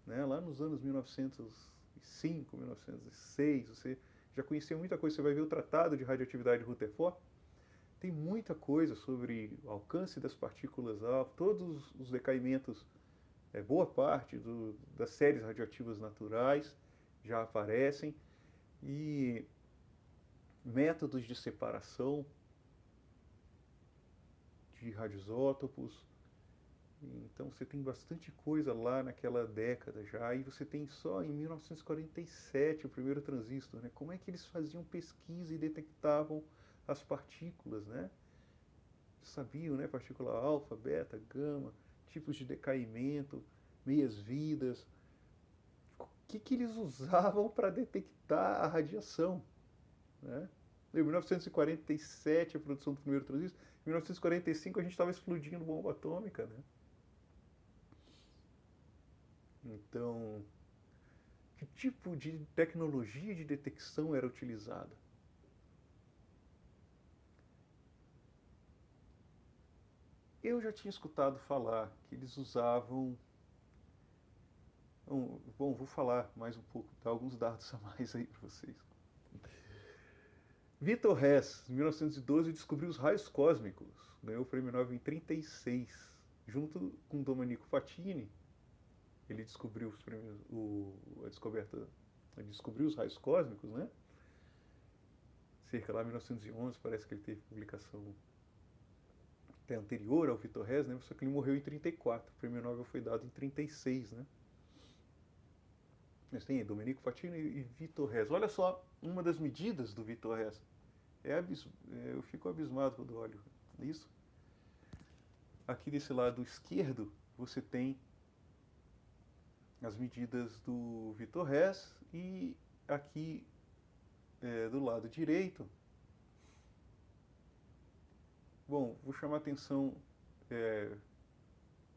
né? Lá nos anos 1905, 1906, você já conhecia muita coisa. Você vai ver o Tratado de Radioatividade de Rutherford, tem muita coisa sobre o alcance das partículas alfa, todos os decaimentos, boa parte das séries radioativas naturais já aparecem, e métodos de separação de radioisótopos. Então você tem bastante coisa lá naquela década já, e você tem só em 1947 o primeiro transistor, né? Como é que eles faziam pesquisa e detectavam as partículas, né? Sabiam, né? Partícula alfa, beta, gama, tipos de decaimento, meias-vidas. O que eles usavam para detectar a radiação, né? Em 1947 a produção do primeiro transistor, em 1945 a gente estava explodindo bomba atômica, né? Então, que tipo de tecnologia de detecção era utilizada? Eu já tinha escutado falar que eles usavam. Bom, vou falar mais um pouco, dar alguns dados a mais aí para vocês. Victor Hess, em 1912, descobriu os raios cósmicos, ganhou o prêmio Nobel em 1936, junto com Domenico Fantini. Ele descobriu a descoberta, ele descobriu os raios cósmicos, né? Cerca lá de 1911, parece que ele teve publicação até anterior ao Victor Hess, né? Só que ele morreu em 1934. O prêmio Nobel foi dado em 1936, né? Mas tem Domenico Fantini e Victor Hess. Olha só uma das medidas do Victor Hess. Eu fico abismado quando olho isso. Aqui desse lado esquerdo você tem as medidas do Victor Hess, e aqui do lado direito, bom, vou chamar a atenção,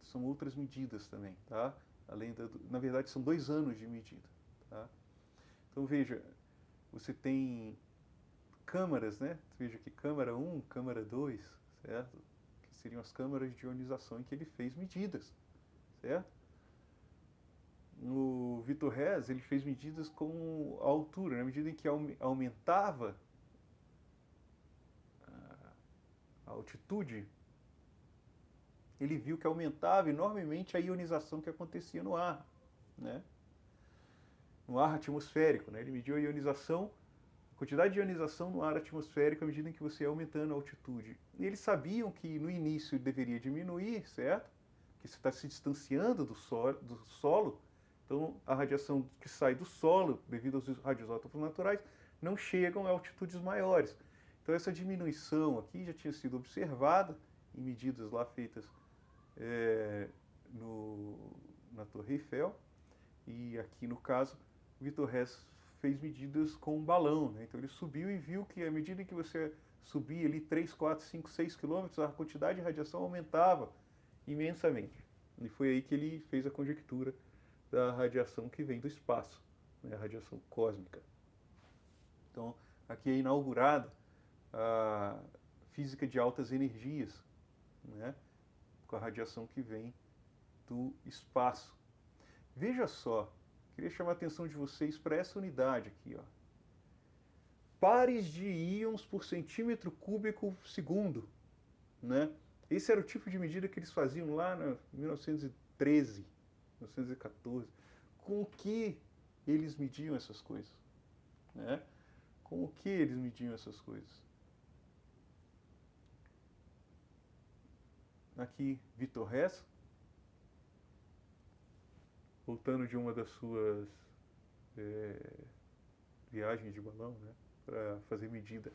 são outras medidas também, tá? Na verdade são 2 anos de medida, tá? Então veja, você tem câmaras, né? Veja aqui, câmara 1, câmara 2, certo? Que seriam as câmaras de ionização em que ele fez medidas, certo? No Vitor Hess, ele fez medidas com a altura, na medida em que aumentava a altitude, ele viu que aumentava enormemente a ionização que acontecia no ar, né? No ar atmosférico, né? Ele mediu a ionização, a quantidade de ionização no ar atmosférico à medida em que você ia aumentando a altitude. E eles sabiam que no início deveria diminuir, certo? Que você está se distanciando do solo, então a radiação que sai do solo, devido aos radioisótopos naturais, não chegam a altitudes maiores. Então essa diminuição aqui já tinha sido observada em medidas lá feitas na Torre Eiffel, e aqui no caso o Vitor Hess fez medidas com um balão, né? Então ele subiu e viu que à medida que você subia ali 3, 4, 5, 6 quilômetros, a quantidade de radiação aumentava imensamente. E foi aí que ele fez a conjectura da radiação que vem do espaço, né? A radiação cósmica. Então aqui é inaugurada a física de altas energias, né? Com a radiação que vem do espaço. Veja só, queria chamar a atenção de vocês para essa unidade aqui, ó. Pares de íons por centímetro cúbico segundo, né? Esse era o tipo de medida que eles faziam lá em 1913, 1914. Com o que eles mediam essas coisas, né? Com o que eles mediam essas coisas? Aqui, Vitor Hess, voltando de uma das suas viagens de balão, né, para fazer medida.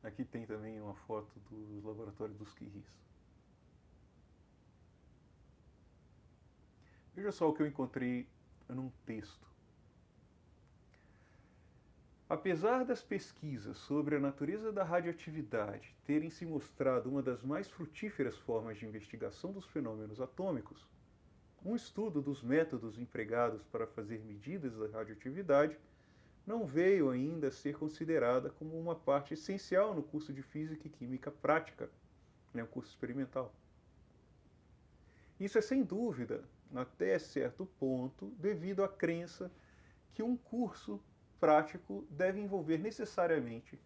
Aqui tem também uma foto dos laboratórios dos Curies. Veja só o que eu encontrei num texto. Apesar das pesquisas sobre a natureza da radioatividade terem se mostrado uma das mais frutíferas formas de investigação dos fenômenos atômicos, um estudo dos métodos empregados para fazer medidas da radioatividade não veio ainda a ser considerada como uma parte essencial no curso de Física e Química Prática, né, um curso experimental. Isso é sem dúvida, até certo ponto, devido à crença que um curso prático deve envolver necessariamente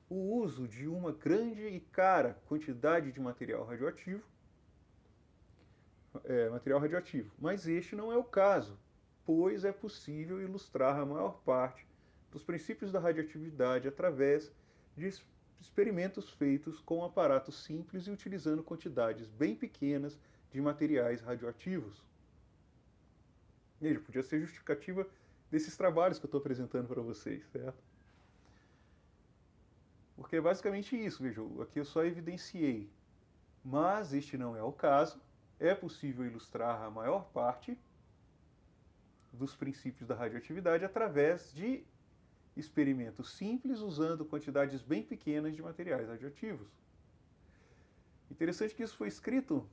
o uso de uma grande e cara quantidade de material radioativo, mas este não é o caso, pois é possível ilustrar a maior parte dos princípios da radioatividade através de experimentos feitos com aparatos simples e utilizando quantidades bem pequenas de materiais radioativos. Veja, podia ser justificativa desses trabalhos que eu estou apresentando para vocês, certo? Porque é basicamente isso, veja, aqui eu só evidenciei, mas este não é o caso, é possível ilustrar a maior parte dos princípios da radioatividade através de experimentos simples usando quantidades bem pequenas de materiais radioativos. Interessante que isso foi escrito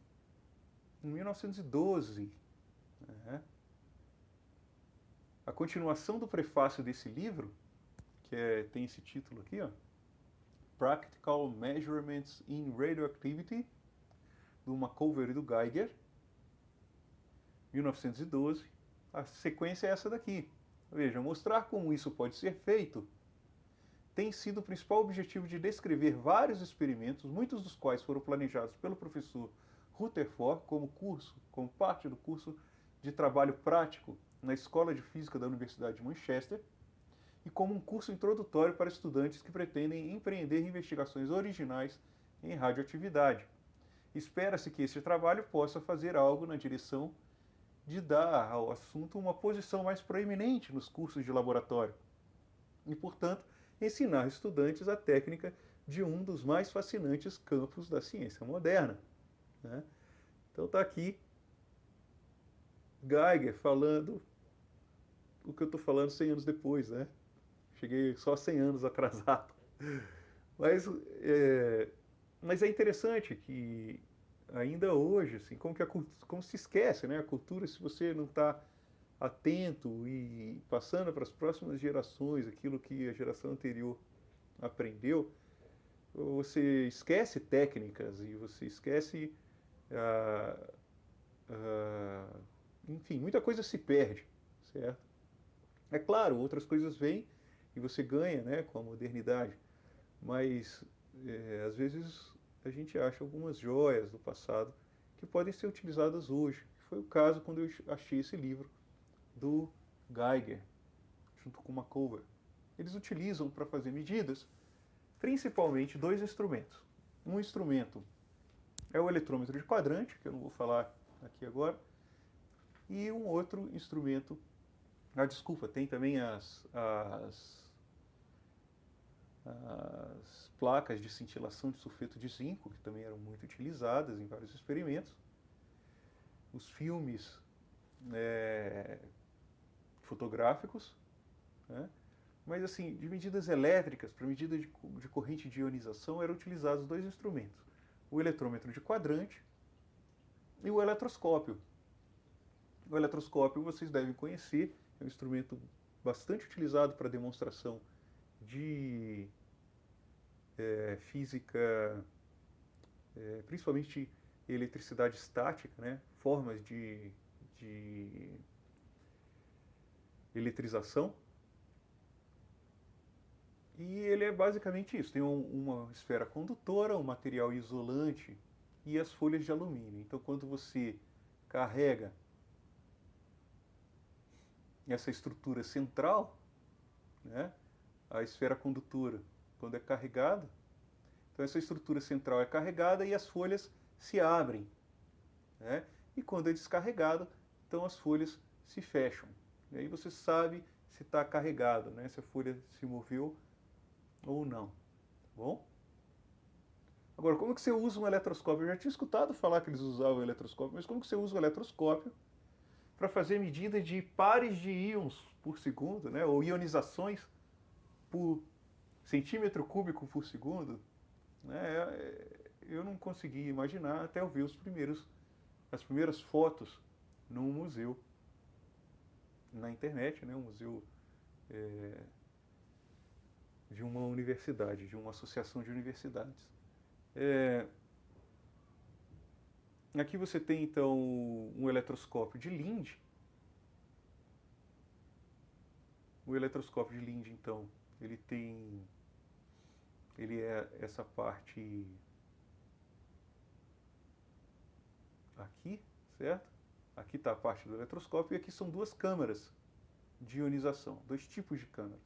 em 1912, né? A continuação do prefácio desse livro, que tem esse título aqui, ó, Practical Measurements in Radioactivity, do McCover e do Geiger, 1912. A sequência é essa daqui. Veja, mostrar como isso pode ser feito tem sido o principal objetivo de descrever vários experimentos, muitos dos quais foram planejados pelo professor Rutherford como parte do curso de trabalho prático na Escola de Física da Universidade de Manchester, e como um curso introdutório para estudantes que pretendem empreender investigações originais em radioatividade. Espera-se que este trabalho possa fazer algo na direção de dar ao assunto uma posição mais proeminente nos cursos de laboratório e, portanto, ensinar estudantes a técnica de um dos mais fascinantes campos da ciência moderna, né? Então está aqui Geiger falando o que eu estou falando 100 anos depois, né? Cheguei só 100 anos atrasado. Mas é interessante que ainda hoje, assim, como se esquece, né? A cultura, se você não está atento e passando para as próximas gerações aquilo que a geração anterior aprendeu, você esquece técnicas e você esquece, ah, ah, enfim, muita coisa se perde, certo? É claro, outras coisas vêm e você ganha, né, com a modernidade, mas às vezes a gente acha algumas joias do passado que podem ser utilizadas hoje. Foi o caso quando eu achei esse livro do Geiger, junto com McCover. Eles utilizam para fazer medidas principalmente dois instrumentos. Um instrumento é o eletrômetro de quadrante, que eu não vou falar aqui agora, e um outro instrumento, desculpa, tem também as placas de cintilação de sulfeto de zinco, que também eram muito utilizadas em vários experimentos, os filmes fotográficos, né? Mas assim, de medidas elétricas para medida de corrente de ionização eram utilizados dois instrumentos, o eletrômetro de quadrante e o eletroscópio. O eletroscópio vocês devem conhecer, é um instrumento bastante utilizado para demonstração de física, principalmente eletricidade estática, né? Formas de eletrização. E ele é basicamente isso, tem uma esfera condutora, um material isolante e as folhas de alumínio. Então quando você carrega essa estrutura central, né, a esfera condutora, quando é carregada, então essa estrutura central é carregada e as folhas se abrem, né? E quando é descarregado, então as folhas se fecham. E aí você sabe se está carregado, né? Se a folha se moveu ou não, tá bom? Agora, como que você usa um eletroscópio? Eu já tinha escutado falar que eles usavam eletroscópio, mas como que você usa o eletroscópio para fazer medida de pares de íons por segundo, né? Ou ionizações por centímetro cúbico por segundo? Né? Eu não consegui imaginar até eu ver as primeiras fotos num museu na internet, né? Um museu de uma universidade, de uma associação de universidades. Aqui você tem então um eletroscópio de Linde. O eletroscópio de Linde, então, ele é essa parte aqui, certo? Aqui está a parte do eletroscópio e aqui são duas câmaras de ionização, dois tipos de câmaras.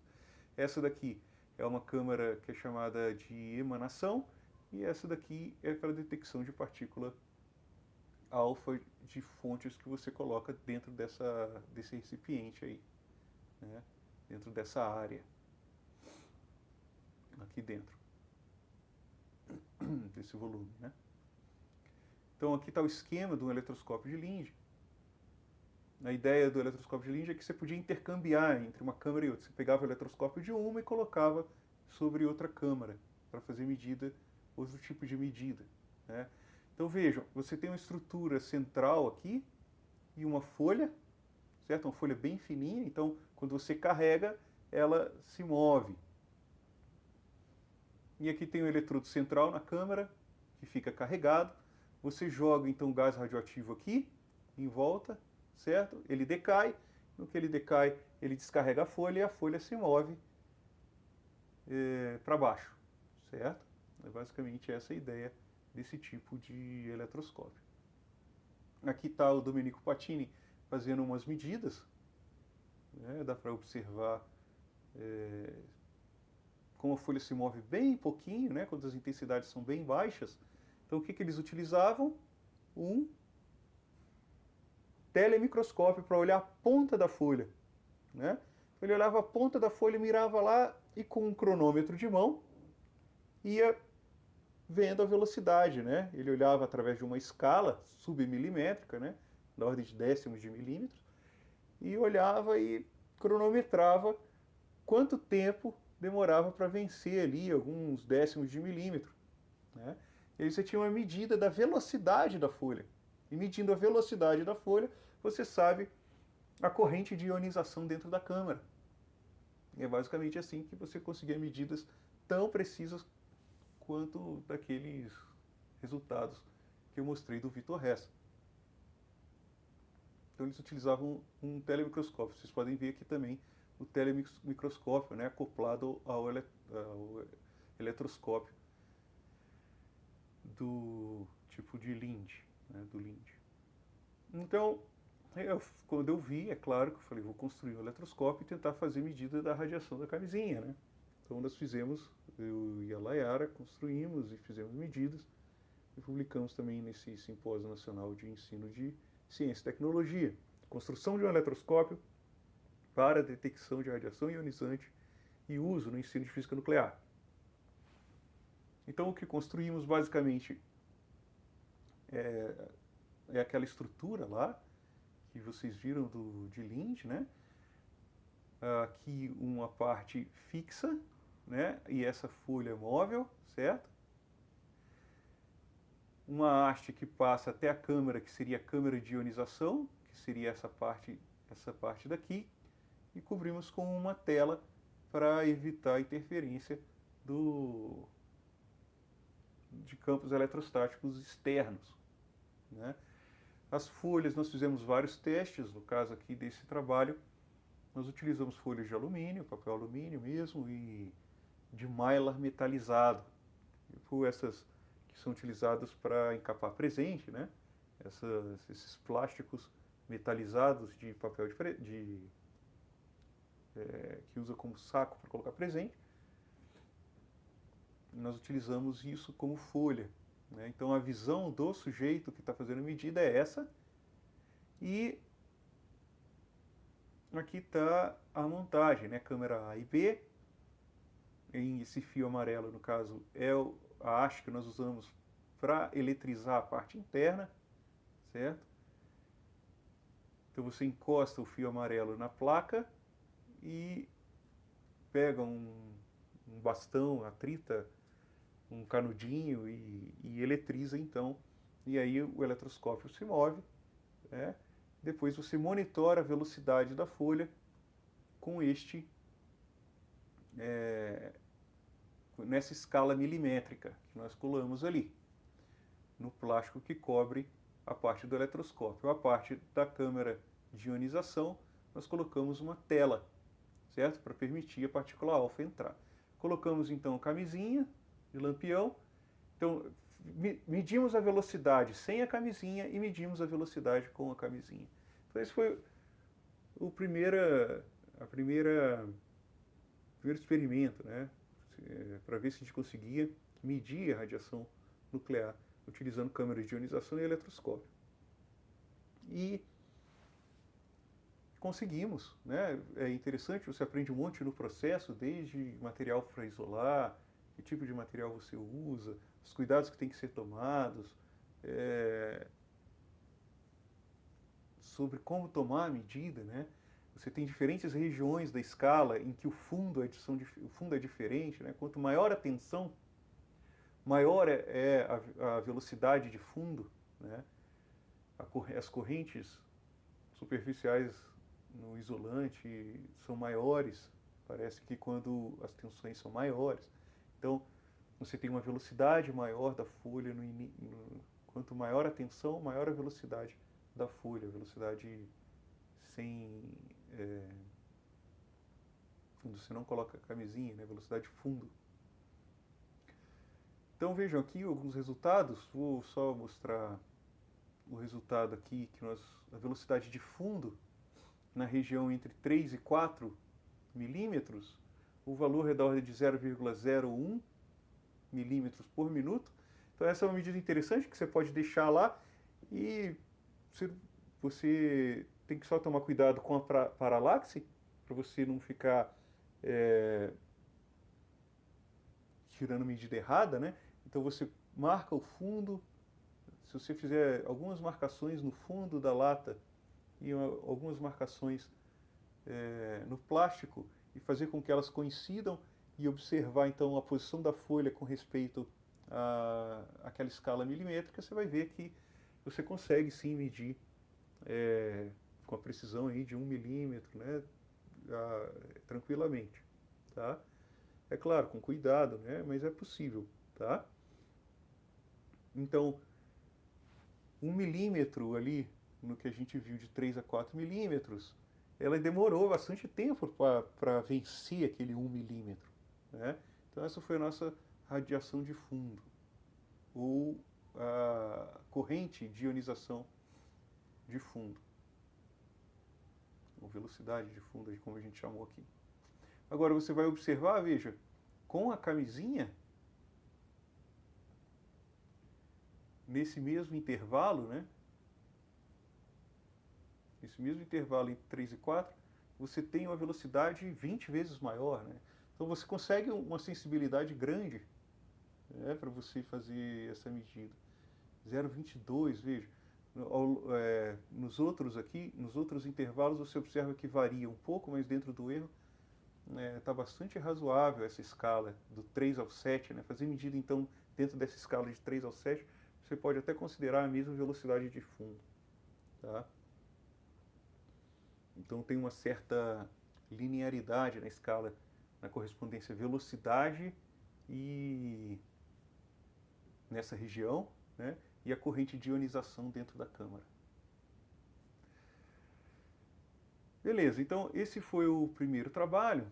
Essa daqui é uma câmara que é chamada de emanação e essa daqui é para detecção de partícula alfa de fontes que você coloca dentro desse recipiente aí, né? Dentro dessa área, aqui dentro desse volume, né? Então aqui está o esquema do eletroscópio de Linde. A ideia do eletroscópio de Linde é que você podia intercambiar entre uma câmara e outra. Você pegava o eletroscópio de uma e colocava sobre outra câmara para fazer outro tipo de medida, né? Então vejam, você tem uma estrutura central aqui e uma folha, certo? Uma folha bem fininha, então quando você carrega, ela se move. E aqui tem o eletrodo central na câmara, que fica carregado. Você joga então o gás radioativo aqui, em volta, certo? Ele decai, no que ele decai, ele descarrega a folha e a folha se move para baixo, certo? É basicamente essa a ideia desse tipo de eletroscópio. Aqui está o Domenico Patini fazendo umas medidas, né? Dá para observar como a folha se move bem pouquinho, né? Quando as intensidades são bem baixas. Então o que eles utilizavam? Um telemicroscópio para olhar a ponta da folha, né? Ele olhava a ponta da folha, mirava lá e com um cronômetro de mão ia vendo a velocidade, né? Ele olhava através de uma escala submilimétrica, né? Da ordem de décimos de milímetros, e olhava e cronometrava quanto tempo demorava para vencer ali alguns décimos de milímetro, né? E aí você tinha uma medida da velocidade da folha. E medindo a velocidade da folha, você sabe a corrente de ionização dentro da câmara. E é basicamente assim que você conseguia medidas tão precisas quanto daqueles resultados que eu mostrei do Vitor Hess. Então eles utilizavam um telemicroscópio. Vocês podem ver aqui também o telemicroscópio, né, acoplado ao eletroscópio do tipo de Lind, né, do Lind. Então, quando eu vi, é claro que eu falei, vou construir um eletroscópio e tentar fazer medida da radiação da camisinha, né? Então nós fizemos, eu e a Layara construímos e fizemos medidas e publicamos também nesse Simpósio Nacional de Ensino de Ciência e Tecnologia. Construção de um eletroscópio para detecção de radiação ionizante e uso no ensino de física nuclear. Então o que construímos basicamente é aquela estrutura lá que vocês viram de Lind, né? Aqui uma parte fixa, né? E essa folha móvel, certo? Uma haste que passa até a câmara, que seria a câmara de ionização, que seria essa parte daqui, e cobrimos com uma tela para evitar a interferência de campos eletrostáticos externos, né? As folhas, nós fizemos vários testes, no caso aqui desse trabalho, nós utilizamos folhas de alumínio, papel alumínio mesmo, e de mylar metalizado, tipo essas que são utilizados para encapar presente, né? Esses plásticos metalizados de papel que usa como saco para colocar presente. Nós utilizamos isso como folha, né? Então a visão do sujeito que está fazendo a medida é essa, e aqui está a montagem, né? Câmera A e B, esse fio amarelo, no caso, é a haste que nós usamos para eletrizar a parte interna, certo? Então você encosta o fio amarelo na placa e pega um bastão, atrita um canudinho e eletriza então, e aí o eletroscópio se move, né? Depois você monitora a velocidade da folha com nessa escala milimétrica que nós colamos ali, no plástico que cobre a parte do eletroscópio. A parte da câmara de ionização, nós colocamos uma tela, certo? Para permitir a partícula alfa entrar. Colocamos então a camisinha de lampião. Então, medimos a velocidade sem a camisinha e medimos a velocidade com a camisinha. Então, esse foi o primeiro experimento, né? Para ver se a gente conseguia medir a radiação nuclear utilizando câmeras de ionização e eletroscópio. E conseguimos, né? É interessante, você aprende um monte no processo, desde material para isolar, que tipo de material você usa, os cuidados que tem que ser tomados, sobre como tomar a medida, né? Você tem diferentes regiões da escala em que o fundo é diferente, né? Quanto maior a tensão, maior é a velocidade de fundo, né? As correntes superficiais no isolante são maiores, parece que quando as tensões são maiores. Então, você tem uma velocidade maior da folha, quanto maior a tensão, maior a velocidade da folha, velocidade sem... quando você não coloca a camisinha, né? Velocidade fundo. Então vejam aqui alguns resultados, vou só mostrar o resultado aqui, a velocidade de fundo na região entre 3 e 4 milímetros, o valor é da ordem de 0,01 milímetros por minuto. Então essa é uma medida interessante que você pode deixar lá e você tem que só tomar cuidado com a paralaxe, para você não ficar tirando medida errada, né? Então você marca o fundo, se você fizer algumas marcações no fundo da lata e algumas marcações no plástico e fazer com que elas coincidam e observar então a posição da folha com respeito àquela escala milimétrica, você vai ver que você consegue sim medir com a precisão aí de 1 milímetro, né, tranquilamente, tá? É claro, com cuidado, né, mas é possível, tá? Então, 1 milímetro ali, no que a gente viu de 3 a 4 milímetros, ela demorou bastante tempo para vencer aquele 1 milímetro, né? Então essa foi a nossa radiação de fundo, ou a corrente de ionização de fundo, ou velocidade de fundo, como a gente chamou aqui. Agora você vai observar, veja, com a camisinha, nesse mesmo intervalo, né? Nesse mesmo intervalo entre 3 e 4, você tem uma velocidade 20 vezes maior, né? Então você consegue uma sensibilidade grande, né, para você fazer essa medida. 0,22, veja. Nos outros intervalos você observa que varia um pouco, mas dentro do erro está bastante razoável essa escala do 3 ao 7, né? Fazer medida então dentro dessa escala de 3 ao 7, você pode até considerar a mesma velocidade de fundo, tá? Então tem uma certa linearidade na escala, na correspondência velocidade e nessa região, né, e a corrente de ionização dentro da câmara. Beleza, então esse foi o primeiro trabalho.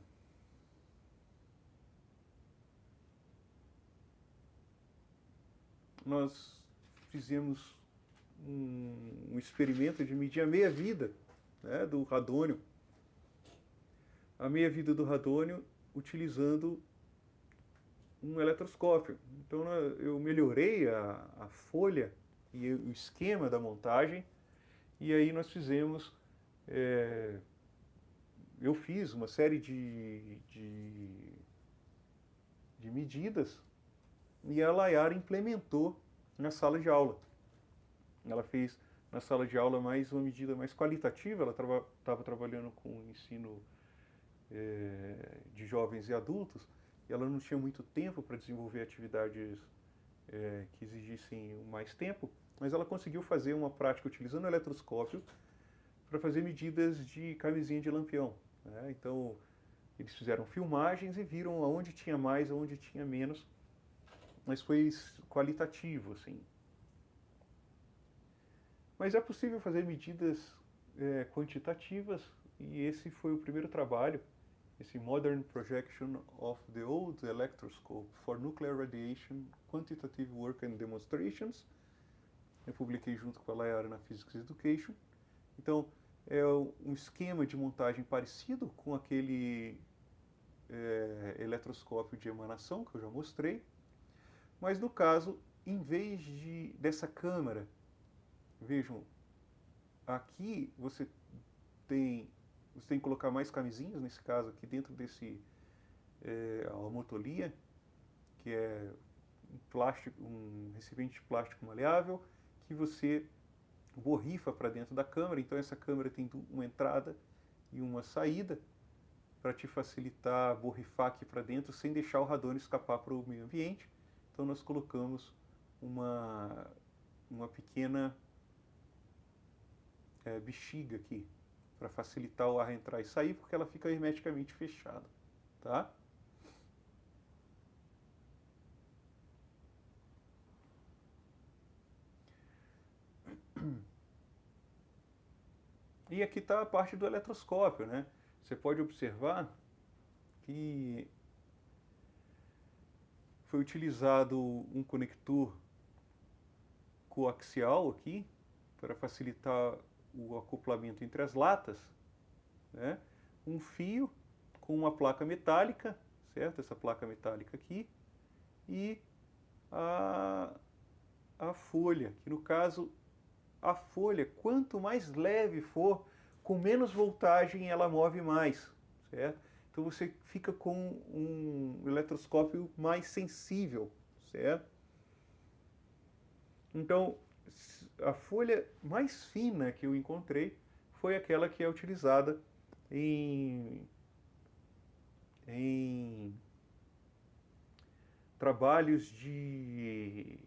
Nós fizemos um experimento de medir a meia-vida, né, do radônio. A meia-vida do radônio utilizando um eletroscópio. Então eu melhorei a folha e o esquema da montagem, e aí nós fizemos, eu fiz uma série de medidas e a Layara implementou na sala de aula. Ela fez na sala de aula mais uma medida mais qualitativa, ela estava trabalhando com o ensino de jovens e adultos, e ela não tinha muito tempo para desenvolver atividades que exigissem mais tempo, mas ela conseguiu fazer uma prática utilizando o eletroscópio para fazer medidas de camisinha de lampião, né? Então, eles fizeram filmagens e viram aonde tinha mais, aonde tinha menos, mas foi qualitativo, assim. Mas é possível fazer medidas quantitativas, e esse foi o primeiro trabalho, esse Modern Projection of the Old Electroscope for Nuclear Radiation, Quantitative Work and Demonstrations. Eu publiquei junto com a Layara na Physics Education. Então, é um esquema de montagem parecido com aquele eletroscópio de emanação que eu já mostrei, mas no caso, em vez dessa câmara, vejam, aqui você tem que colocar mais camisinhas, nesse caso aqui dentro desse homotolia, que é um recipiente de plástico maleável, que você borrifa para dentro da câmara. Então essa câmara tem uma entrada e uma saída para te facilitar borrifar aqui para dentro sem deixar o radônio escapar para o meio ambiente. Então nós colocamos uma pequena bexiga aqui para facilitar o ar entrar e sair, porque ela fica hermeticamente fechada, tá? E aqui está a parte do eletroscópio, né? Você pode observar que foi utilizado um conector coaxial aqui para facilitar o acoplamento entre as latas, né? Um fio com uma placa metálica, certo? Essa placa metálica aqui, e a folha, que no caso a folha, quanto mais leve for, com menos voltagem ela move mais, certo? Então você fica com um eletroscópio mais sensível, certo? Então, a folha mais fina que eu encontrei foi aquela que é utilizada em trabalhos de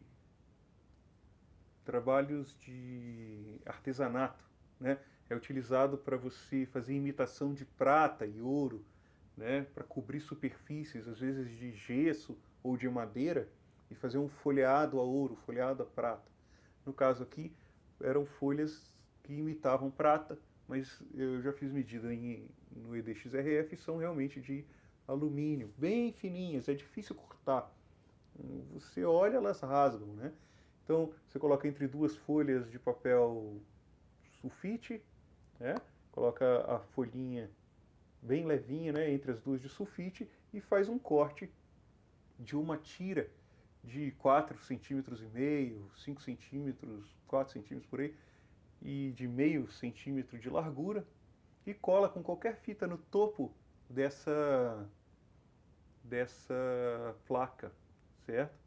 artesanato, né? é utilizado para você fazer imitação de prata e ouro, né, para cobrir superfícies, às vezes de gesso ou de madeira, e fazer um folheado a ouro, folheado a prata. No caso aqui, eram folhas que imitavam prata, mas eu já fiz medida no EDXRF e são realmente de alumínio, bem fininhas, é difícil cortar. Você olha, elas rasgam, né? Então, você coloca entre duas folhas de papel sulfite, né? Coloca a folhinha bem levinha, né, entre as duas de sulfite e faz um corte de uma tira de 4,5 cm, 5 centímetros, 4 centímetros por aí, e de meio centímetro de largura, e cola com qualquer fita no topo dessa placa, certo?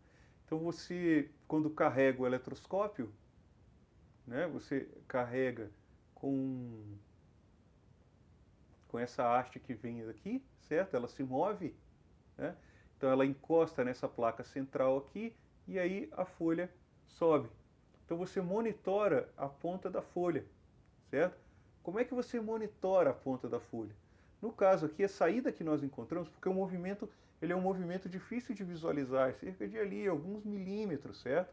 Então você, quando carrega o eletroscópio, né, você carrega com, com essa haste que vem daqui, certo? Ela se move, né? Então ela encosta nessa placa central aqui e aí a folha sobe. Então você monitora a ponta da folha, certo? Como é que você monitora a ponta da folha? No caso aqui, a saída que nós encontramos, porque o movimento ele é um movimento difícil de visualizar, é cerca de ali alguns milímetros, certo?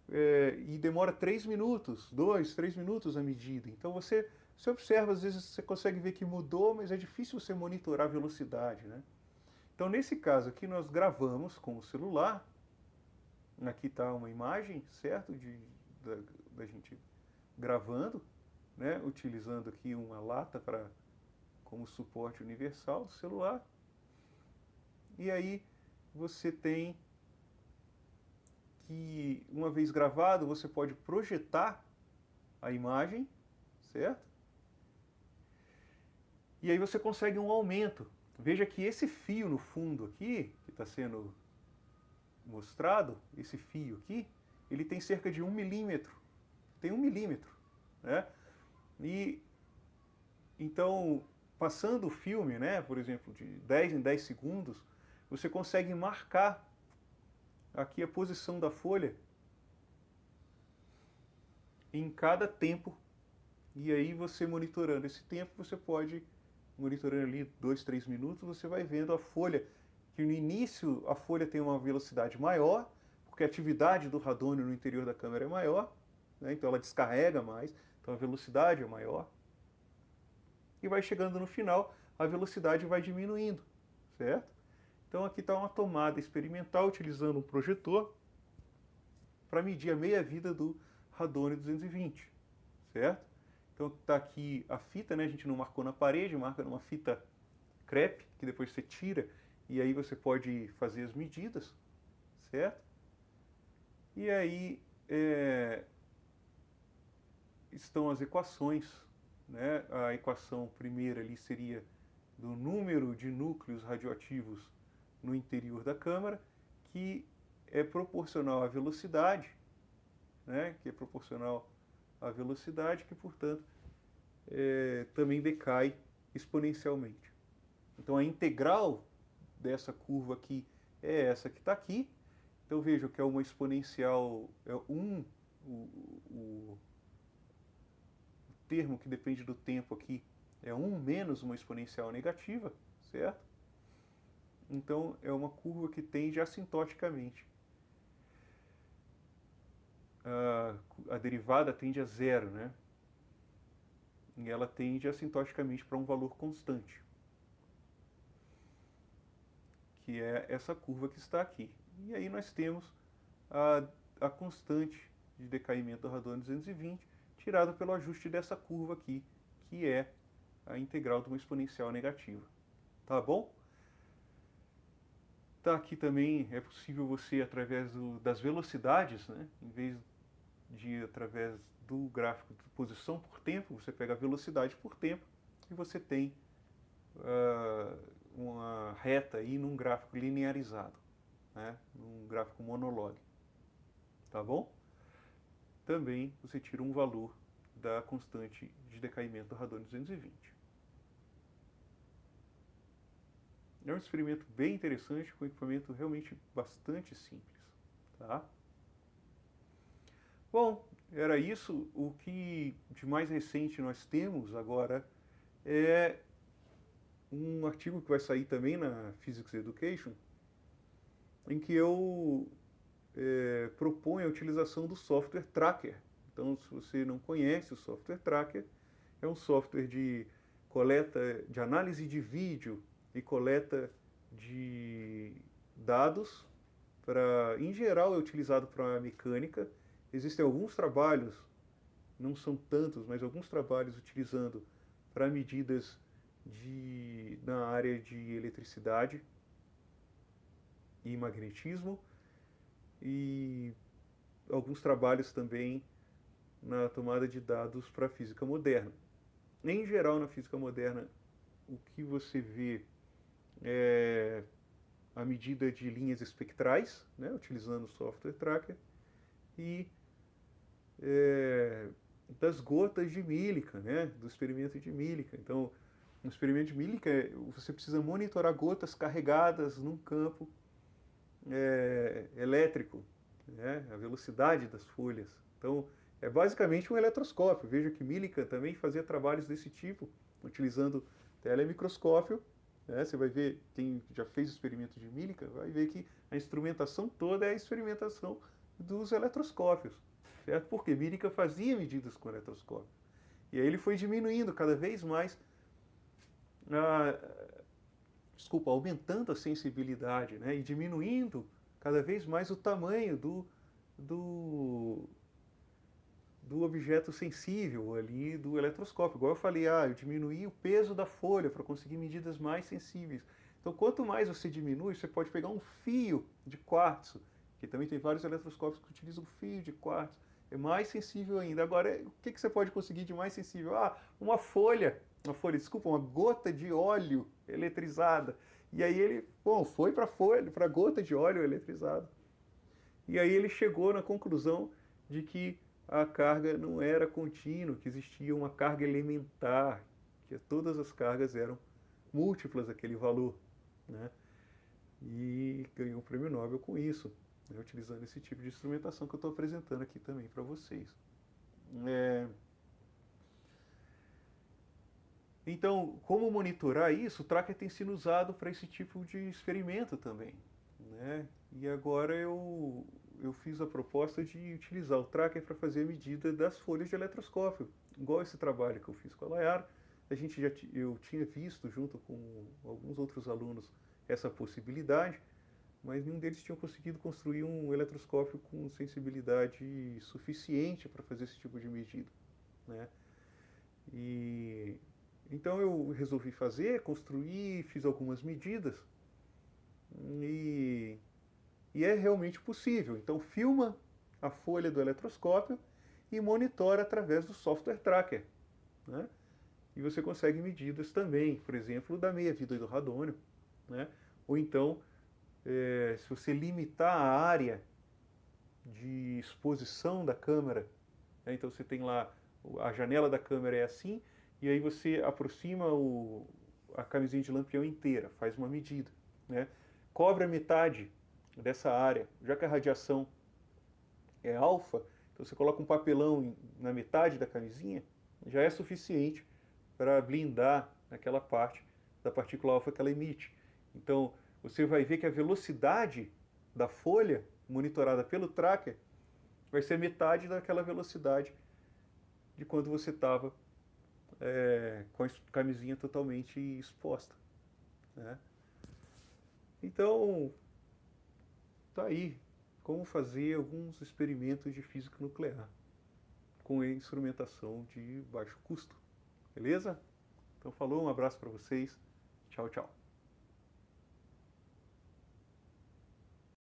E demora 3 minutos, 2, 3 minutos a medida. Então você observa, às vezes você consegue ver que mudou, mas é difícil você monitorar a velocidade, né? Então, nesse caso aqui, nós gravamos com o celular. Aqui está uma imagem, certo? Da gente gravando, né? Utilizando aqui uma lata como suporte universal do celular. E aí você tem que, uma vez gravado, você pode projetar a imagem, certo? E aí você consegue um aumento. Veja que esse fio no fundo aqui, que está sendo mostrado, esse fio aqui, ele tem cerca de 1 milímetro. Tem 1 milímetro, né? E então, passando o filme, né, por exemplo, de 10 em 10 segundos, você consegue marcar aqui a posição da folha em cada tempo. E aí você monitorando esse tempo, você pode, monitorando ali 2, 3 minutos, você vai vendo a folha, que no início a folha tem uma velocidade maior, porque a atividade do radônio no interior da câmera é maior, né, então ela descarrega mais, então a velocidade é maior. E vai chegando no final, a velocidade vai diminuindo, certo? Então aqui está uma tomada experimental utilizando um projetor para medir a meia-vida do radônio 220, certo? Então está aqui a fita, né? A gente não marcou na parede, marca numa fita crepe, que depois você tira e aí você pode fazer as medidas, certo? E aí estão as equações, né? A equação primeira ali seria do número de núcleos radioativos no interior da câmara, que é proporcional à velocidade, né? Que é proporcional à velocidade, que portanto também decai exponencialmente. Então a integral dessa curva aqui é essa que está aqui. Então vejam que é uma exponencial, é 1, o termo que depende do tempo aqui é 1 menos uma exponencial negativa, certo? Então é uma curva que tende assintoticamente. A derivada tende a zero, né? E ela tende assintoticamente para um valor constante, que é essa curva que está aqui. E aí nós temos a constante de decaimento do radônio 220, tirado pelo ajuste dessa curva aqui, que é a integral de uma exponencial negativa. Tá bom? Tá, aqui também é possível você, através das velocidades, né, em vez de ir através do gráfico de posição por tempo, você pega a velocidade por tempo e você tem uma reta aí num gráfico linearizado, né, num gráfico monolog. Tá bom? Também você tira um valor da constante de decaimento do radônio 220. É um experimento bem interessante, com um equipamento realmente bastante simples. Tá? Bom, era isso. O que de mais recente nós temos agora é um artigo que vai sair também na Physics Education, em que eu proponho a utilização do software Tracker. Então, se você não conhece o software Tracker, é um software de coleta, de análise de vídeo e coleta de dados. Em geral, é utilizado para mecânica. Existem alguns trabalhos, não são tantos, mas alguns trabalhos utilizando para medidas na área de eletricidade e magnetismo, e alguns trabalhos também na tomada de dados para a física moderna. Em geral, na física moderna, o que você vê é a medida de linhas espectrais, né, utilizando o software Tracker, e das gotas de Millikan, né, do experimento de Millikan. Então, no experimento de Millikan, você precisa monitorar gotas carregadas num campo elétrico, né, a velocidade das folhas. Então, é basicamente um eletroscópio. Veja que Millikan também fazia trabalhos desse tipo, utilizando telemicroscópio. Né? Você vai ver, quem já fez experimento de Millikan, vai ver que a instrumentação toda é a experimentação dos eletroscópios. Certo? Porque Millikan fazia medidas com eletroscópio. E aí ele foi diminuindo cada vez mais, aumentando a sensibilidade, né? E diminuindo cada vez mais o tamanho do, do objeto sensível ali do eletroscópio. Igual eu falei, eu diminuí o peso da folha para conseguir medidas mais sensíveis. Então, quanto mais você diminui, você pode pegar um fio de quartzo, que também tem vários eletroscópios que utilizam fio de quartzo, é mais sensível ainda. Agora, o que você pode conseguir de mais sensível? Uma gota de óleo eletrizada. E aí ele, foi para a gota de óleo eletrizada. E aí ele chegou na conclusão de que a carga não era contínua, que existia uma carga elementar, que todas as cargas eram múltiplas daquele valor, né? E ganhou o prêmio Nobel com isso, né? Utilizando esse tipo de instrumentação que eu estou apresentando aqui também para vocês. Então, como monitorar isso? O Tracker tem sido usado para esse tipo de experimento também, né? E agora eu fiz a proposta de utilizar o Tracker para fazer a medida das folhas de eletroscópio. Igual esse trabalho que eu fiz com a Layara, eu tinha visto junto com alguns outros alunos essa possibilidade, mas nenhum deles tinha conseguido construir um eletroscópio com sensibilidade suficiente para fazer esse tipo de medida, né? Então eu resolvi construir, fiz algumas medidas e é realmente possível. Então filma a folha do eletroscópio e monitora através do software Tracker, né? E você consegue medidas também, por exemplo, da meia-vida do radônio, né? Ou então, se você limitar a área de exposição da câmera, né? Então você tem lá, a janela da câmera é assim, e aí você aproxima a camisinha de lampião inteira, faz uma medida, né? Cobre a metade dessa área, já que a radiação é alfa, então você coloca um papelão na metade da camisinha, já é suficiente para blindar aquela parte da partícula alfa que ela emite. Então você vai ver que a velocidade da folha, monitorada pelo tracker, vai ser metade daquela velocidade de quando você estava com a camisinha totalmente exposta, né? Então, tá aí como fazer alguns experimentos de física nuclear com instrumentação de baixo custo, beleza? Então falou, um abraço para vocês, tchau, tchau.